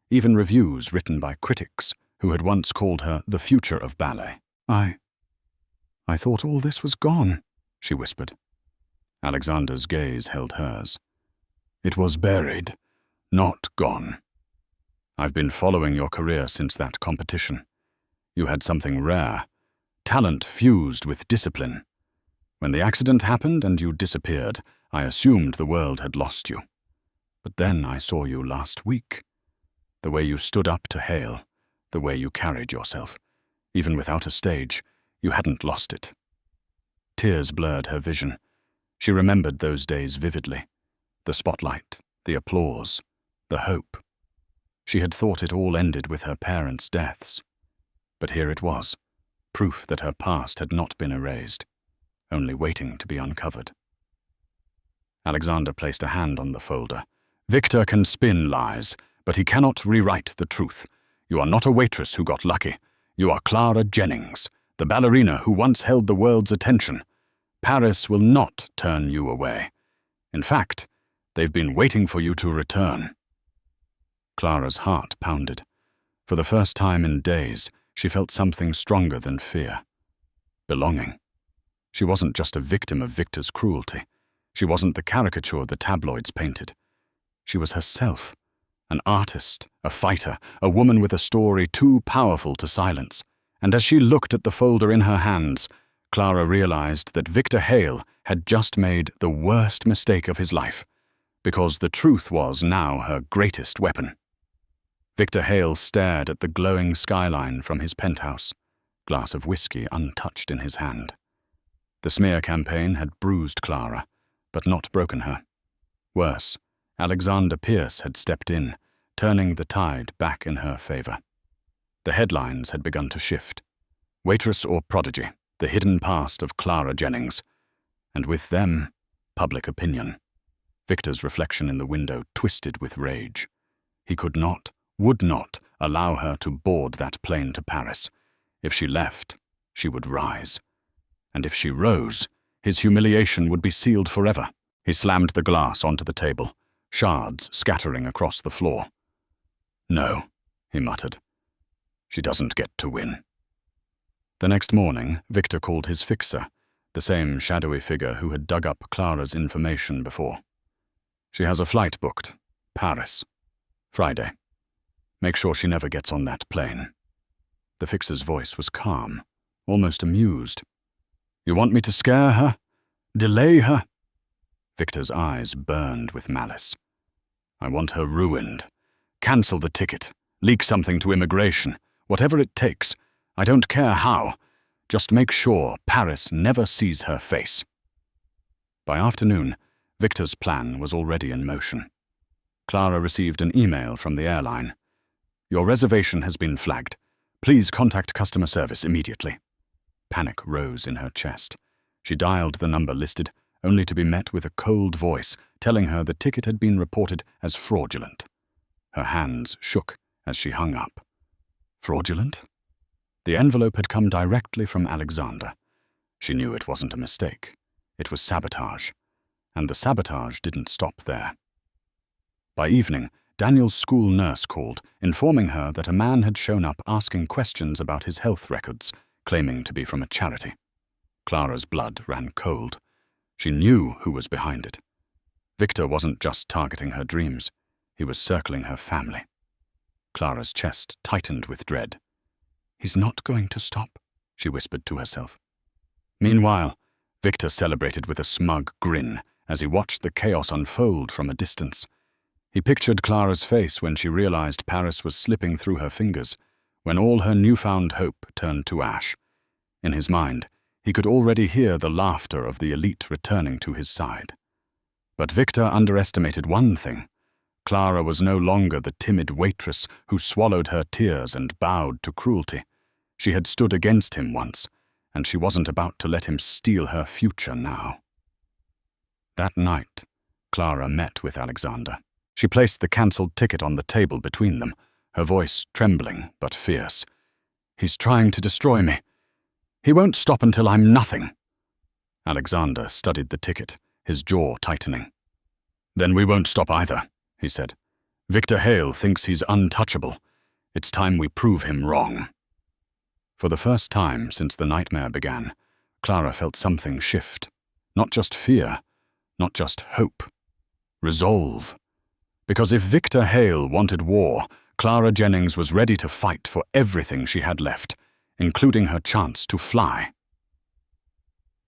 even reviews written by critics who had once called her the future of ballet. I thought all this was gone," she whispered. Alexander's gaze held hers. "It was buried, not gone. I've been following your career since that competition. You had something rare, talent fused with discipline. When the accident happened and you disappeared, I assumed the world had lost you. But then I saw you last week. The way you stood up to Hale, the way you carried yourself. Even without a stage, you hadn't lost it." Tears blurred her vision. She remembered those days vividly. The spotlight, the applause, the hope. She had thought it all ended with her parents' deaths. But here it was, proof that her past had not been erased, only waiting to be uncovered. Alexander placed a hand on the folder. "Victor can spin lies, but he cannot rewrite the truth. You are not a waitress who got lucky. You are Clara Jennings, the ballerina who once held the world's attention. Paris will not turn you away. In fact, they've been waiting for you to return." Clara's heart pounded. For the first time in days, she felt something stronger than fear. Belonging. She wasn't just a victim of Victor's cruelty. She wasn't the caricature the tabloids painted. She was herself, an artist, a fighter, a woman with a story too powerful to silence. And as she looked at the folder in her hands, Clara realized that Victor Hale had just made the worst mistake of his life, because the truth was now her greatest weapon. Victor Hale stared at the glowing skyline from his penthouse, glass of whiskey untouched in his hand. The smear campaign had bruised Clara, but not broken her. Worse, Alexander Pierce had stepped in, turning the tide back in her favor. The headlines had begun to shift. Waitress or Prodigy, the hidden past of Clara Jennings. And with them, public opinion. Victor's reflection in the window twisted with rage. He could not, would not, allow her to board that plane to Paris. If she left, she would rise. And if she rose, his humiliation would be sealed forever. He slammed the glass onto the table, shards scattering across the floor. "No," he muttered. "She doesn't get to win." The next morning, Victor called his fixer, the same shadowy figure who had dug up Clara's information before. She has a flight booked. Paris. Friday. Make sure she never gets on that plane. The fixer's voice was calm, almost amused. You want me to scare her? Delay her? Victor's eyes burned with malice. I want her ruined. Cancel the ticket. Leak something to immigration. Whatever it takes. I don't care how. Just make sure Paris never sees her face. By afternoon, Victor's plan was already in motion. Clara received an email from the airline. Your reservation has been flagged. Please contact customer service immediately. Panic rose in her chest. She dialed the number listed, only to be met with a cold voice telling her the ticket had been reported as fraudulent. Her hands shook as she hung up. Fraudulent? The envelope had come directly from Alexander. She knew it wasn't a mistake. It was sabotage. And the sabotage didn't stop there. By evening, Daniel's school nurse called, informing her that a man had shown up asking questions about his health records, claiming to be from a charity. Clara's blood ran cold. She knew who was behind it. Victor wasn't just targeting her dreams. He was circling her family. Clara's chest tightened with dread. He's not going to stop, she whispered to herself. Meanwhile, Victor celebrated with a smug grin as he watched the chaos unfold from a distance. He pictured Clara's face when she realized Paris was slipping through her fingers, when all her newfound hope turned to ash. In his mind, he could already hear the laughter of the elite returning to his side. But Victor underestimated one thing. Clara was no longer the timid waitress who swallowed her tears and bowed to cruelty. She had stood against him once, and she wasn't about to let him steal her future now. That night, Clara met with Alexander. She placed the cancelled ticket on the table between them, her voice trembling but fierce. He's trying to destroy me. He won't stop until I'm nothing. Alexander studied the ticket, his jaw tightening. Then we won't stop either, he said. Victor Hale thinks he's untouchable. It's time we prove him wrong. For the first time since the nightmare began, Clara felt something shift. Not just fear, not just hope. Resolve. Because if Victor Hale wanted war, Clara Jennings was ready to fight for everything she had left, including her chance to fly.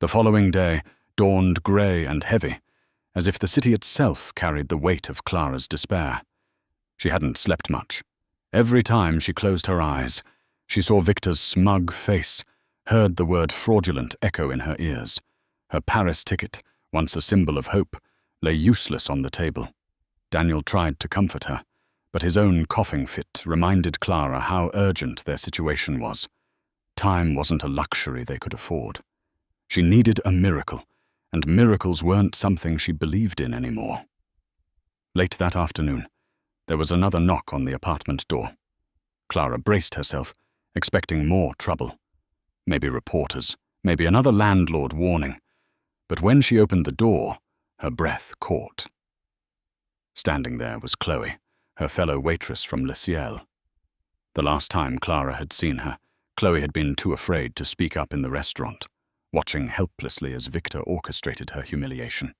The following day dawned grey and heavy, as if the city itself carried the weight of Clara's despair. She hadn't slept much. Every time she closed her eyes, she saw Victor's smug face, heard the word fraudulent echo in her ears. Her Paris ticket, once a symbol of hope, lay useless on the table. Daniel tried to comfort her, but his own coughing fit reminded Clara how urgent their situation was. Time wasn't a luxury they could afford. She needed a miracle, and miracles weren't something she believed in anymore. Late that afternoon, there was another knock on the apartment door. Clara braced herself, expecting more trouble. Maybe reporters, maybe another landlord warning. But when she opened the door, her breath caught. Standing there was Chloe, her fellow waitress from Le Ciel. The last time Clara had seen her, Chloe had been too afraid to speak up in the restaurant, watching helplessly as Victor orchestrated her humiliation.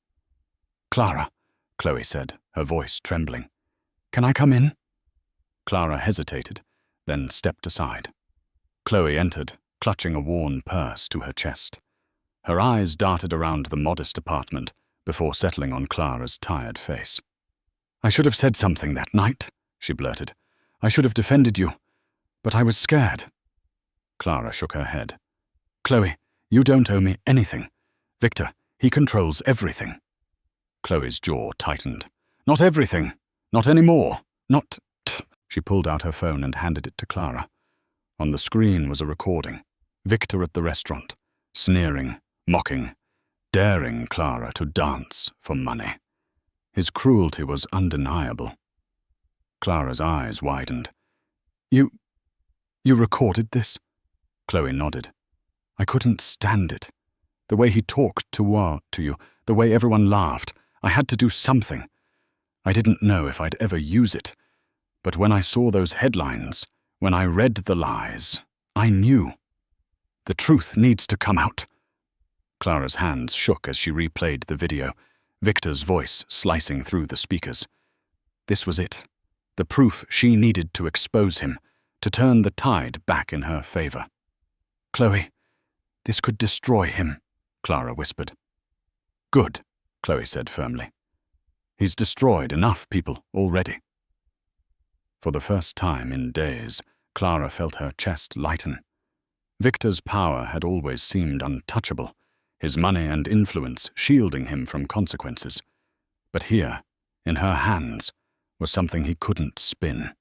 "Clara," Chloe said, her voice trembling. "Can I come in?" Clara hesitated, then stepped aside. Chloe entered, clutching a worn purse to her chest. Her eyes darted around the modest apartment before settling on Clara's tired face. "I should have said something that night," she blurted. "I should have defended you, but I was scared." Clara shook her head. "Chloe, you don't owe me anything. Victor, he controls everything." Chloe's jaw tightened. "Not everything. Not anymore. Not..." She pulled out her phone and handed it to Clara. On the screen was a recording. Victor at the restaurant, sneering, mocking, daring Clara to dance for money. His cruelty was undeniable. Clara's eyes widened. You recorded this?" Chloe nodded. "I couldn't stand it. The way he talked to you, the way everyone laughed. I had to do something. I didn't know if I'd ever use it. But when I saw those headlines, when I read the lies, I knew. The truth needs to come out." Clara's hands shook as she replayed the video. Victor's voice slicing through the speakers. This was it, the proof she needed to expose him, to turn the tide back in her favor. "Chloe, this could destroy him," Clara whispered. "Good," Chloe said firmly. "He's destroyed enough people already." For the first time in days, Clara felt her chest lighten. Victor's power had always seemed untouchable, his money and influence shielding him from consequences. But here, in her hands, was something he couldn't spin,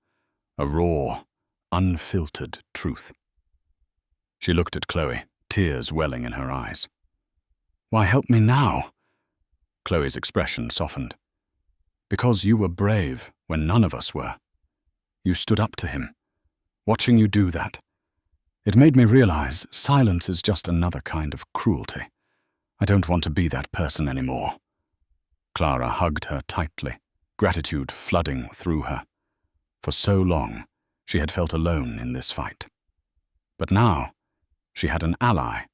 a raw, unfiltered truth. She looked at Chloe, tears welling in her eyes. "Why help me now?" Chloe's expression softened. "Because you were brave when none of us were. You stood up to him. Watching you do that, it made me realize silence is just another kind of cruelty. I don't want to be that person anymore." Clara hugged her tightly, gratitude flooding through her. For so long, she had felt alone in this fight. But now, she had an ally,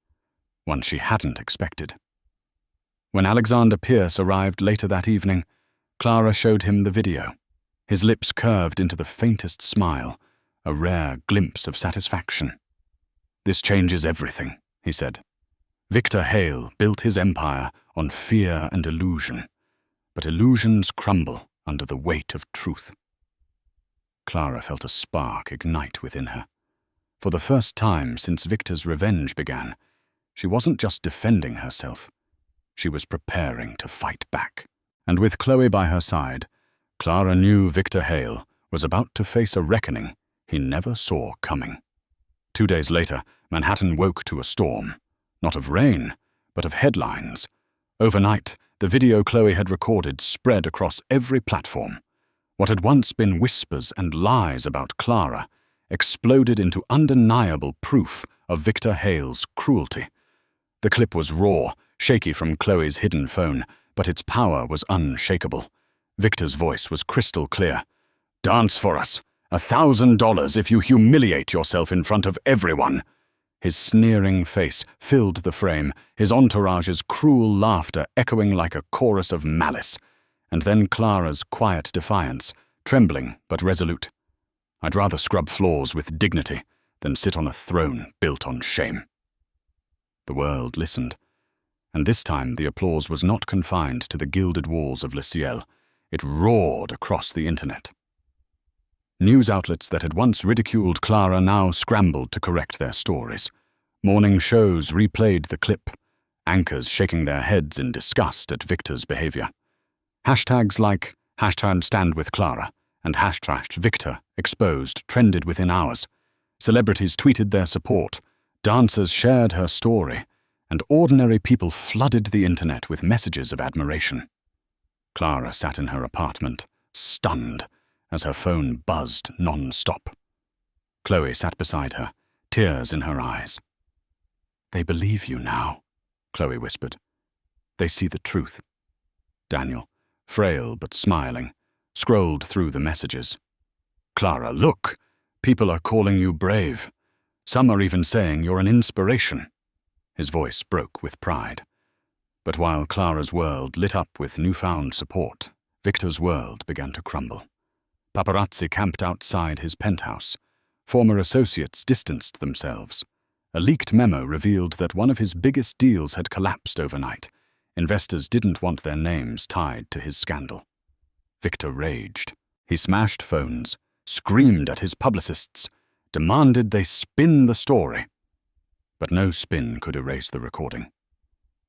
one she hadn't expected. When Alexander Pierce arrived later that evening, Clara showed him the video. His lips curved into the faintest smile, a rare glimpse of satisfaction. "This changes everything," he said. "Victor Hale built his empire on fear and illusion, but illusions crumble under the weight of truth." Clara felt a spark ignite within her. For the first time since Victor's revenge began, she wasn't just defending herself. She was preparing to fight back. And with Chloe by her side, Clara knew Victor Hale was about to face a reckoning he never saw coming. 2 days later, Manhattan woke to a storm. Not of rain, but of headlines. Overnight, the video Chloe had recorded spread across every platform. What had once been whispers and lies about Clara exploded into undeniable proof of Victor Hale's cruelty. The clip was raw, shaky from Chloe's hidden phone, but its power was unshakable. Victor's voice was crystal clear. "Dance for us. $1,000 if you humiliate yourself in front of everyone." His sneering face filled the frame, his entourage's cruel laughter echoing like a chorus of malice. And then Clara's quiet defiance, trembling but resolute. "I'd rather scrub floors with dignity than sit on a throne built on shame." The world listened, and this time the applause was not confined to the gilded walls of Le Ciel. It roared across the internet. News outlets that had once ridiculed Clara now scrambled to correct their stories. Morning shows replayed the clip, anchors shaking their heads in disgust at Victor's behavior. Hashtags like #StandWithClara and #Victor exposed trended within hours. Celebrities tweeted their support, dancers shared her story, and ordinary people flooded the internet with messages of admiration. Clara sat in her apartment, stunned, as her phone buzzed non-stop. Chloe sat beside her, tears in her eyes. "They believe you now," Chloe whispered. "They see the truth." Daniel, frail but smiling, scrolled through the messages. "Clara, look! People are calling you brave. Some are even saying you're an inspiration." His voice broke with pride. But while Clara's world lit up with newfound support, Victor's world began to crumble. Paparazzi camped outside his penthouse. Former associates distanced themselves. A leaked memo revealed that one of his biggest deals had collapsed overnight. Investors didn't want their names tied to his scandal. Victor raged. He smashed phones, screamed at his publicists, demanded they spin the story. But no spin could erase the recording.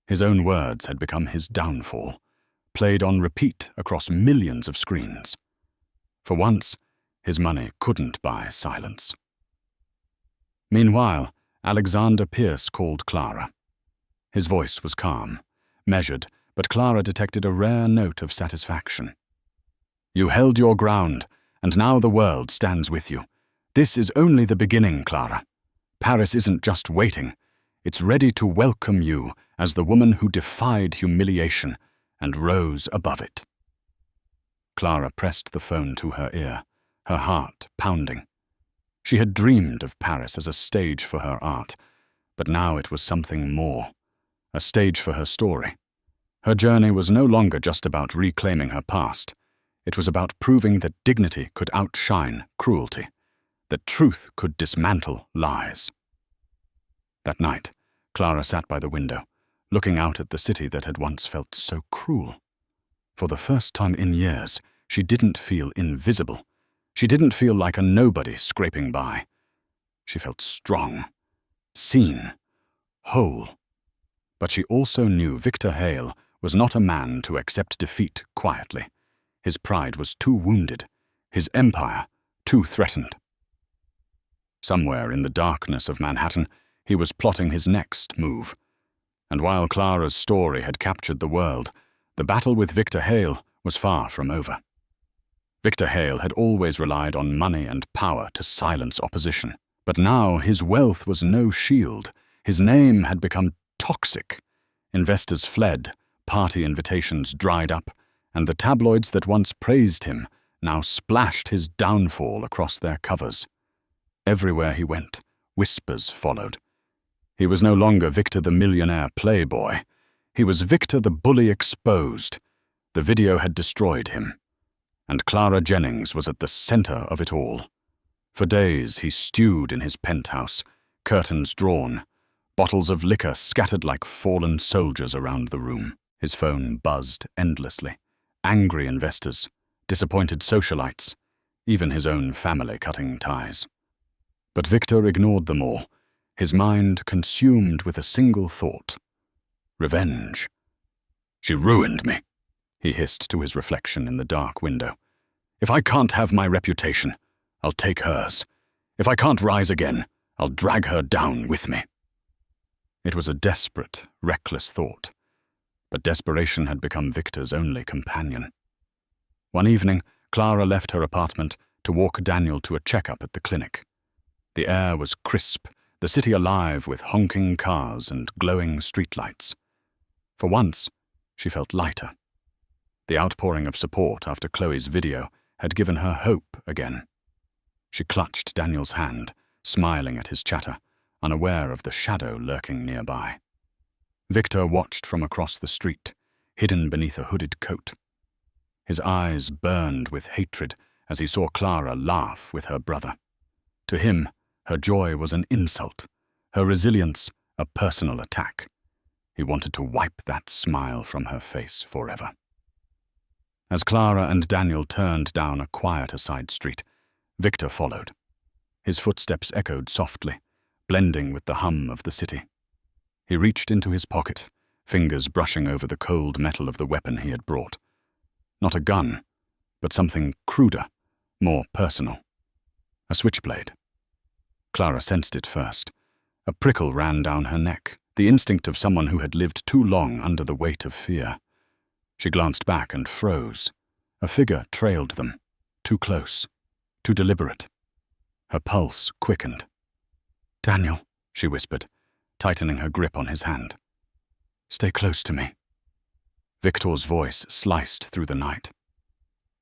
His own words had become his downfall, played on repeat across millions of screens. For once, his money couldn't buy silence. Meanwhile, Alexander Pierce called Clara. His voice was calm, measured, but Clara detected a rare note of satisfaction. "You held your ground, and now the world stands with you. This is only the beginning, Clara. Paris isn't just waiting. It's ready to welcome you as the woman who defied humiliation and rose above it." Clara pressed the phone to her ear, her heart pounding. She had dreamed of Paris as a stage for her art, but now it was something more, a stage for her story. Her journey was no longer just about reclaiming her past. It was about proving that dignity could outshine cruelty, that truth could dismantle lies. That night, Clara sat by the window, looking out at the city that had once felt so cruel. For the first time in years, she didn't feel invisible. She didn't feel like a nobody scraping by. She felt strong, seen, whole. But she also knew Victor Hale was not a man to accept defeat quietly. His pride was too wounded, his empire too threatened. Somewhere in the darkness of Manhattan, he was plotting his next move. And while Clara's story had captured the world, the battle with Victor Hale was far from over. Victor Hale had always relied on money and power to silence opposition. But now his wealth was no shield. His name had become toxic. Investors fled, party invitations dried up, and the tabloids that once praised him now splashed his downfall across their covers. Everywhere he went, whispers followed. He was no longer Victor the millionaire playboy. He was Victor the bully exposed. The video had destroyed him. And Clara Jennings was at the center of it all. For days he stewed in his penthouse, curtains drawn, bottles of liquor scattered like fallen soldiers around the room. His phone buzzed endlessly. Angry investors, disappointed socialites, even his own family cutting ties. But Victor ignored them all, his mind consumed with a single thought: revenge. "She ruined me," he hissed to his reflection in the dark window. "If I can't have my reputation, I'll take hers. If I can't rise again, I'll drag her down with me." It was a desperate, reckless thought, but desperation had become Victor's only companion. One evening, Clara left her apartment to walk Daniel to a checkup at the clinic. The air was crisp, the city alive with honking cars and glowing streetlights. For once, she felt lighter. The outpouring of support after Chloe's video had given her hope again. She clutched Daniel's hand, smiling at his chatter, unaware of the shadow lurking nearby. Victor watched from across the street, hidden beneath a hooded coat. His eyes burned with hatred as he saw Clara laugh with her brother. To him, her joy was an insult, her resilience a personal attack. He wanted to wipe that smile from her face forever. As Clara and Daniel turned down a quieter side street, Victor followed. His footsteps echoed softly, blending with the hum of the city. He reached into his pocket, fingers brushing over the cold metal of the weapon he had brought. Not a gun, but something cruder, more personal. A switchblade. Clara sensed it first. A prickle ran down her neck, the instinct of someone who had lived too long under the weight of fear. She glanced back and froze. A figure trailed them, too close, too deliberate. Her pulse quickened. "Daniel," she whispered, tightening her grip on his hand. "Stay close to me." Victor's voice sliced through the night.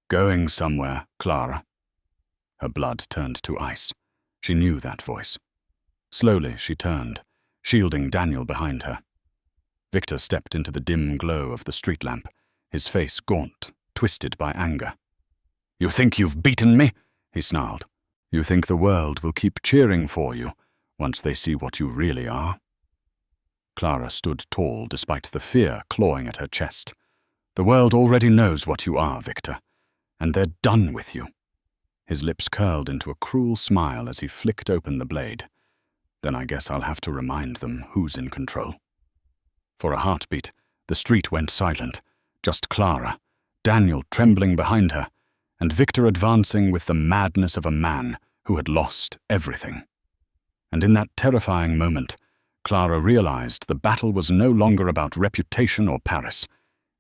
"Going somewhere, Clara?" Her blood turned to ice. She knew that voice. Slowly she turned, shielding Daniel behind her. Victor stepped into the dim glow of the street lamp, his face gaunt, twisted by anger. "You think you've beaten me?" he snarled. "You think the world will keep cheering for you once they see what you really are?" Clara stood tall despite the fear clawing at her chest. "The world already knows what you are, Victor, and they're done with you." His lips curled into a cruel smile as he flicked open the blade. "Then I guess I'll have to remind them who's in control." For a heartbeat, the street went silent. Just Clara, Daniel trembling behind her, and Victor advancing with the madness of a man who had lost everything. And in that terrifying moment, Clara realized the battle was no longer about reputation or Paris.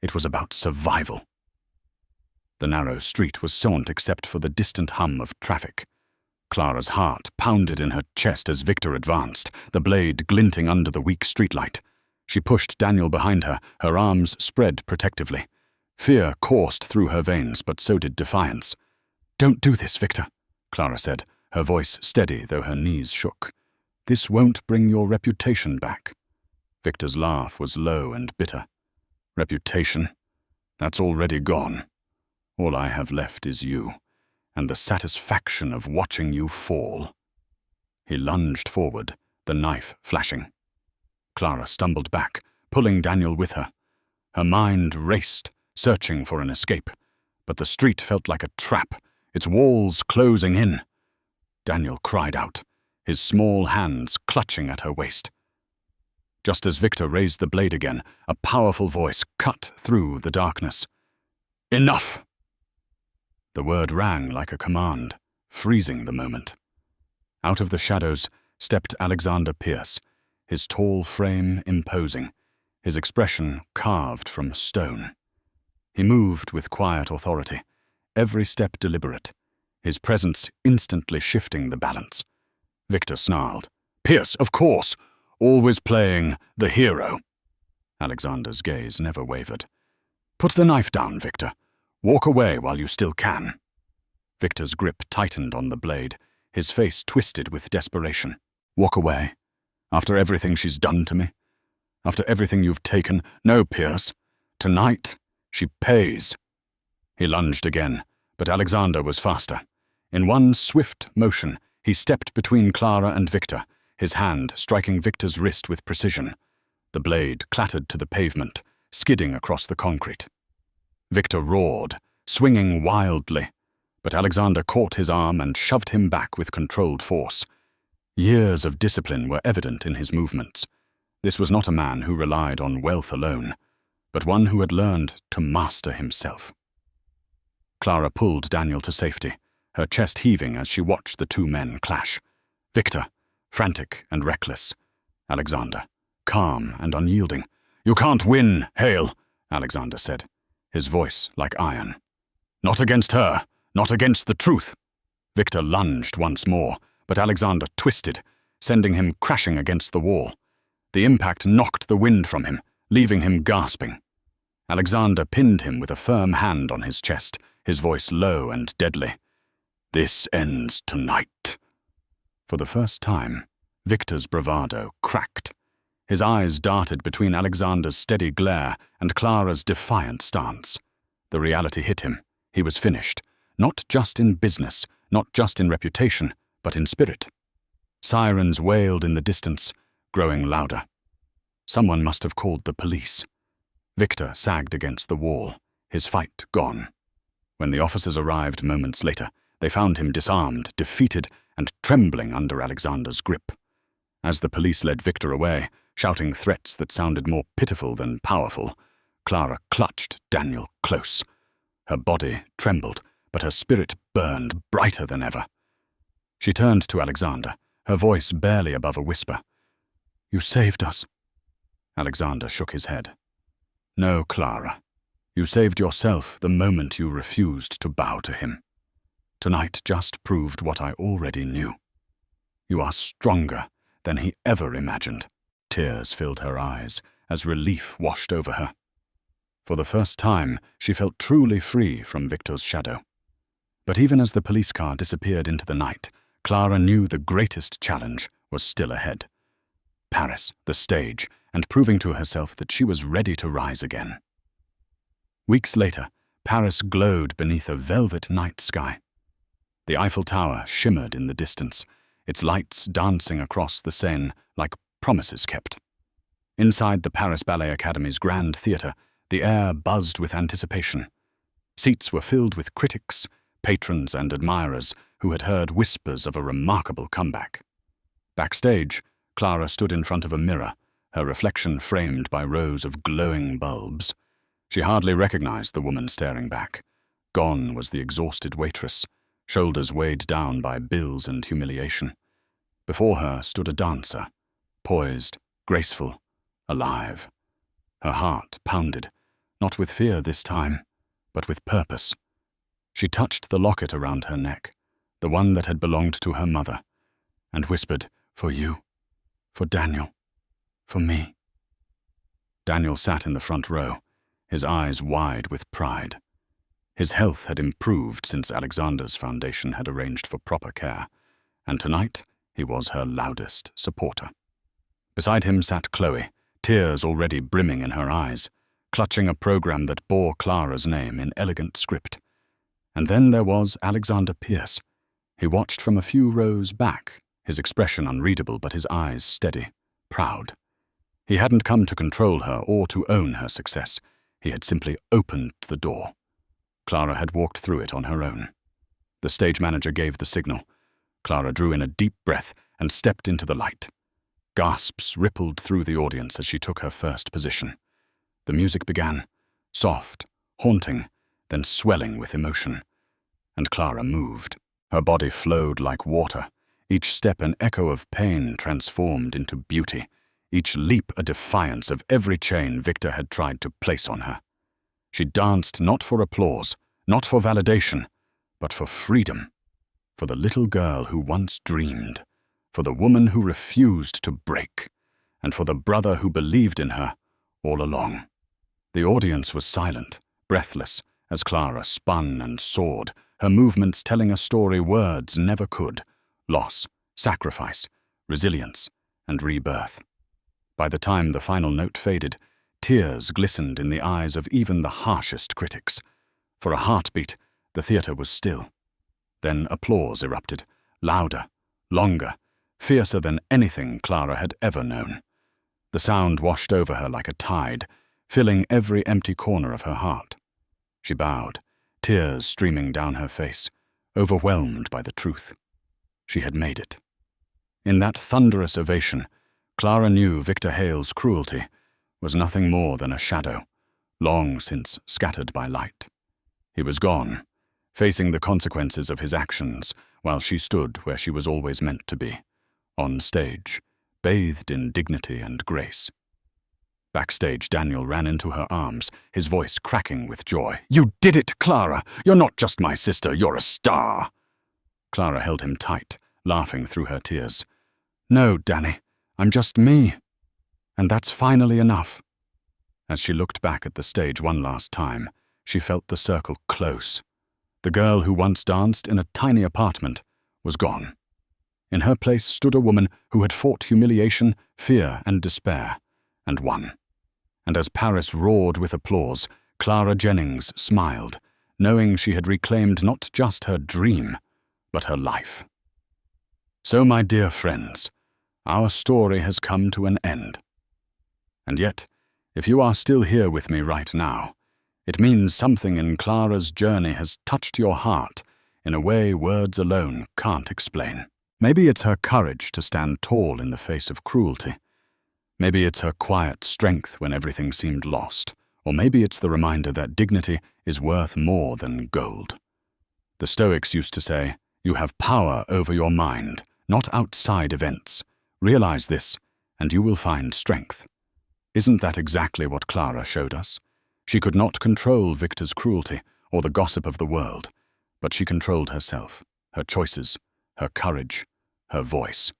It was about survival. The narrow street was silent except for the distant hum of traffic. Clara's heart pounded in her chest as Victor advanced, the blade glinting under the weak streetlight. She pushed Daniel behind her, her arms spread protectively. Fear coursed through her veins, but so did defiance. "Don't do this, Victor," Clara said, her voice steady though her knees shook. "This won't bring your reputation back." Victor's laugh was low and bitter. Reputation? That's already gone. All I have left is you, and the satisfaction of watching you fall." He lunged forward, the knife flashing. Clara stumbled back, pulling Daniel with her. Her mind raced, searching for an escape, but the street felt like a trap, its walls closing in. Daniel cried out, his small hands clutching at her waist. Just as Victor raised the blade again, a powerful voice cut through the darkness. "Enough!" The word rang like a command, freezing the moment. Out of the shadows stepped Alexander Pierce, his tall frame imposing, his expression carved from stone. He moved with quiet authority, every step deliberate, his presence instantly shifting the balance. Victor snarled. "Pierce, of course, always playing the hero." Alexander's gaze never wavered. "Put the knife down, Victor. Walk away while you still can." Victor's grip tightened on the blade, his face twisted with desperation. "Walk away? After everything she's done to me? After everything you've taken? No, Pierce. Tonight, she pays." He lunged again, but Alexander was faster. In one swift motion, he stepped between Clara and Victor, his hand striking Victor's wrist with precision. The blade clattered to the pavement, skidding across the concrete. Victor roared, swinging wildly, but Alexander caught his arm and shoved him back with controlled force. Years of discipline were evident in his movements. This was not a man who relied on wealth alone, but one who had learned to master himself. Clara pulled Daniel to safety, her chest heaving as she watched the two men clash. Victor, frantic and reckless. Alexander, calm and unyielding. "You can't win, Hale," Alexander said, his voice like iron. "Not against her, not against the truth." Victor lunged once more, but Alexander twisted, sending him crashing against the wall. The impact knocked the wind from him, leaving him gasping. Alexander pinned him with a firm hand on his chest, his voice low and deadly. "This ends tonight." For the first time, Victor's bravado cracked. His eyes darted between Alexander's steady glare and Clara's defiant stance. The reality hit him. He was finished, not just in business, not just in reputation, but in spirit. Sirens wailed in the distance, growing louder. Someone must have called the police. Victor sagged against the wall, his fight gone. When the officers arrived moments later, they found him disarmed, defeated, and trembling under Alexander's grip. As the police led Victor away, shouting threats that sounded more pitiful than powerful, Clara clutched Daniel close. Her body trembled, but her spirit burned brighter than ever. She turned to Alexander, her voice barely above a whisper. "You saved us." Alexander shook his head. "No, Clara. You saved yourself the moment you refused to bow to him. Tonight just proved what I already knew. You are stronger than he ever imagined." Tears filled her eyes as relief washed over her. For the first time, she felt truly free from Victor's shadow. But even as the police car disappeared into the night, Clara knew the greatest challenge was still ahead. Paris, the stage, and proving to herself that she was ready to rise again. Weeks later, Paris glowed beneath a velvet night sky. The Eiffel Tower shimmered in the distance, its lights dancing across the Seine like promises kept. Inside the Paris Ballet Academy's Grand Theatre, the air buzzed with anticipation. Seats were filled with critics, patrons and admirers who had heard whispers of a remarkable comeback. Backstage, Clara stood in front of a mirror, her reflection framed by rows of glowing bulbs. She hardly recognized the woman staring back. Gone was the exhausted waitress, shoulders weighed down by bills and humiliation. Before her stood a dancer, poised, graceful, alive. Her heart pounded, not with fear this time, but with purpose. She touched the locket around her neck, the one that had belonged to her mother, and whispered, "For you, for Daniel, for me." Daniel sat in the front row, his eyes wide with pride. His health had improved since Alexander's foundation had arranged for proper care, and tonight he was her loudest supporter. Beside him sat Chloe, tears already brimming in her eyes. clutching a program that bore Clara's name in elegant script. And then there was Alexander Pierce. He watched from a few rows back, his expression unreadable but his eyes steady, proud. He hadn't come to control her or to own her success. He had simply opened the door. Clara had walked through it on her own. The stage manager gave the signal. Clara drew in a deep breath and stepped into the light. Gasps rippled through the audience as she took her first position. The music began, soft, haunting, then swelling with emotion. And Clara moved. Her body flowed like water, each step an echo of pain transformed into beauty, each leap a defiance of every chain Victor had tried to place on her. She danced not for applause, not for validation, but for freedom, for the little girl who once dreamed, for the woman who refused to break, and for the brother who believed in her all along. The audience was silent, breathless, as Clara spun and soared, her movements telling a story words never could: loss, sacrifice, resilience, and rebirth. By the time the final note faded, tears glistened in the eyes of even the harshest critics. For a heartbeat, the theatre was still. Then applause erupted, louder, longer, fiercer than anything Clara had ever known. The sound washed over her like a tide, filling every empty corner of her heart. She bowed, tears streaming down her face, overwhelmed by the truth. She had made it. In that thunderous ovation, Clara knew Victor Hale's cruelty was nothing more than a shadow, long since scattered by light. He was gone, facing the consequences of his actions, while she stood where she was always meant to be, on stage, bathed in dignity and grace. Backstage, Daniel ran into her arms, his voice cracking with joy. "You did it, Clara! You're not just my sister, you're a star!" Clara held him tight, laughing through her tears. "No, Danny, I'm just me. And that's finally enough." As she looked back at the stage one last time, she felt the circle close. The girl who once danced in a tiny apartment was gone. In her place stood a woman who had fought humiliation, fear, and despair, and won. And as Paris roared with applause, Clara Jennings smiled, knowing she had reclaimed not just her dream, but her life. So, my dear friends, our story has come to an end. And yet, if you are still here with me right now, it means something in Clara's journey has touched your heart in a way words alone can't explain. Maybe it's her courage to stand tall in the face of cruelty. Maybe it's her quiet strength when everything seemed lost. Or maybe it's the reminder that dignity is worth more than gold. The Stoics used to say, "You have power over your mind, not outside events. Realize this, and you will find strength." Isn't that exactly what Clara showed us? She could not control Victor's cruelty or the gossip of the world, but she controlled herself, her choices, her courage, her voice.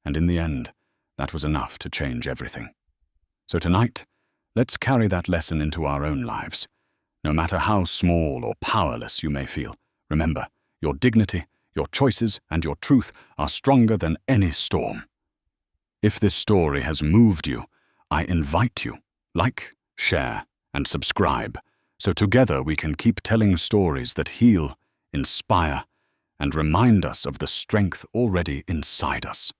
And in the end, that was enough to change everything. So tonight, let's carry that lesson into our own lives. No matter how small or powerless you may feel, remember, your dignity, your choices, and your truth are stronger than any storm. If this story has moved you, I invite you, like, share, and subscribe, so together we can keep telling stories that heal, inspire, and remind us of the strength already inside us.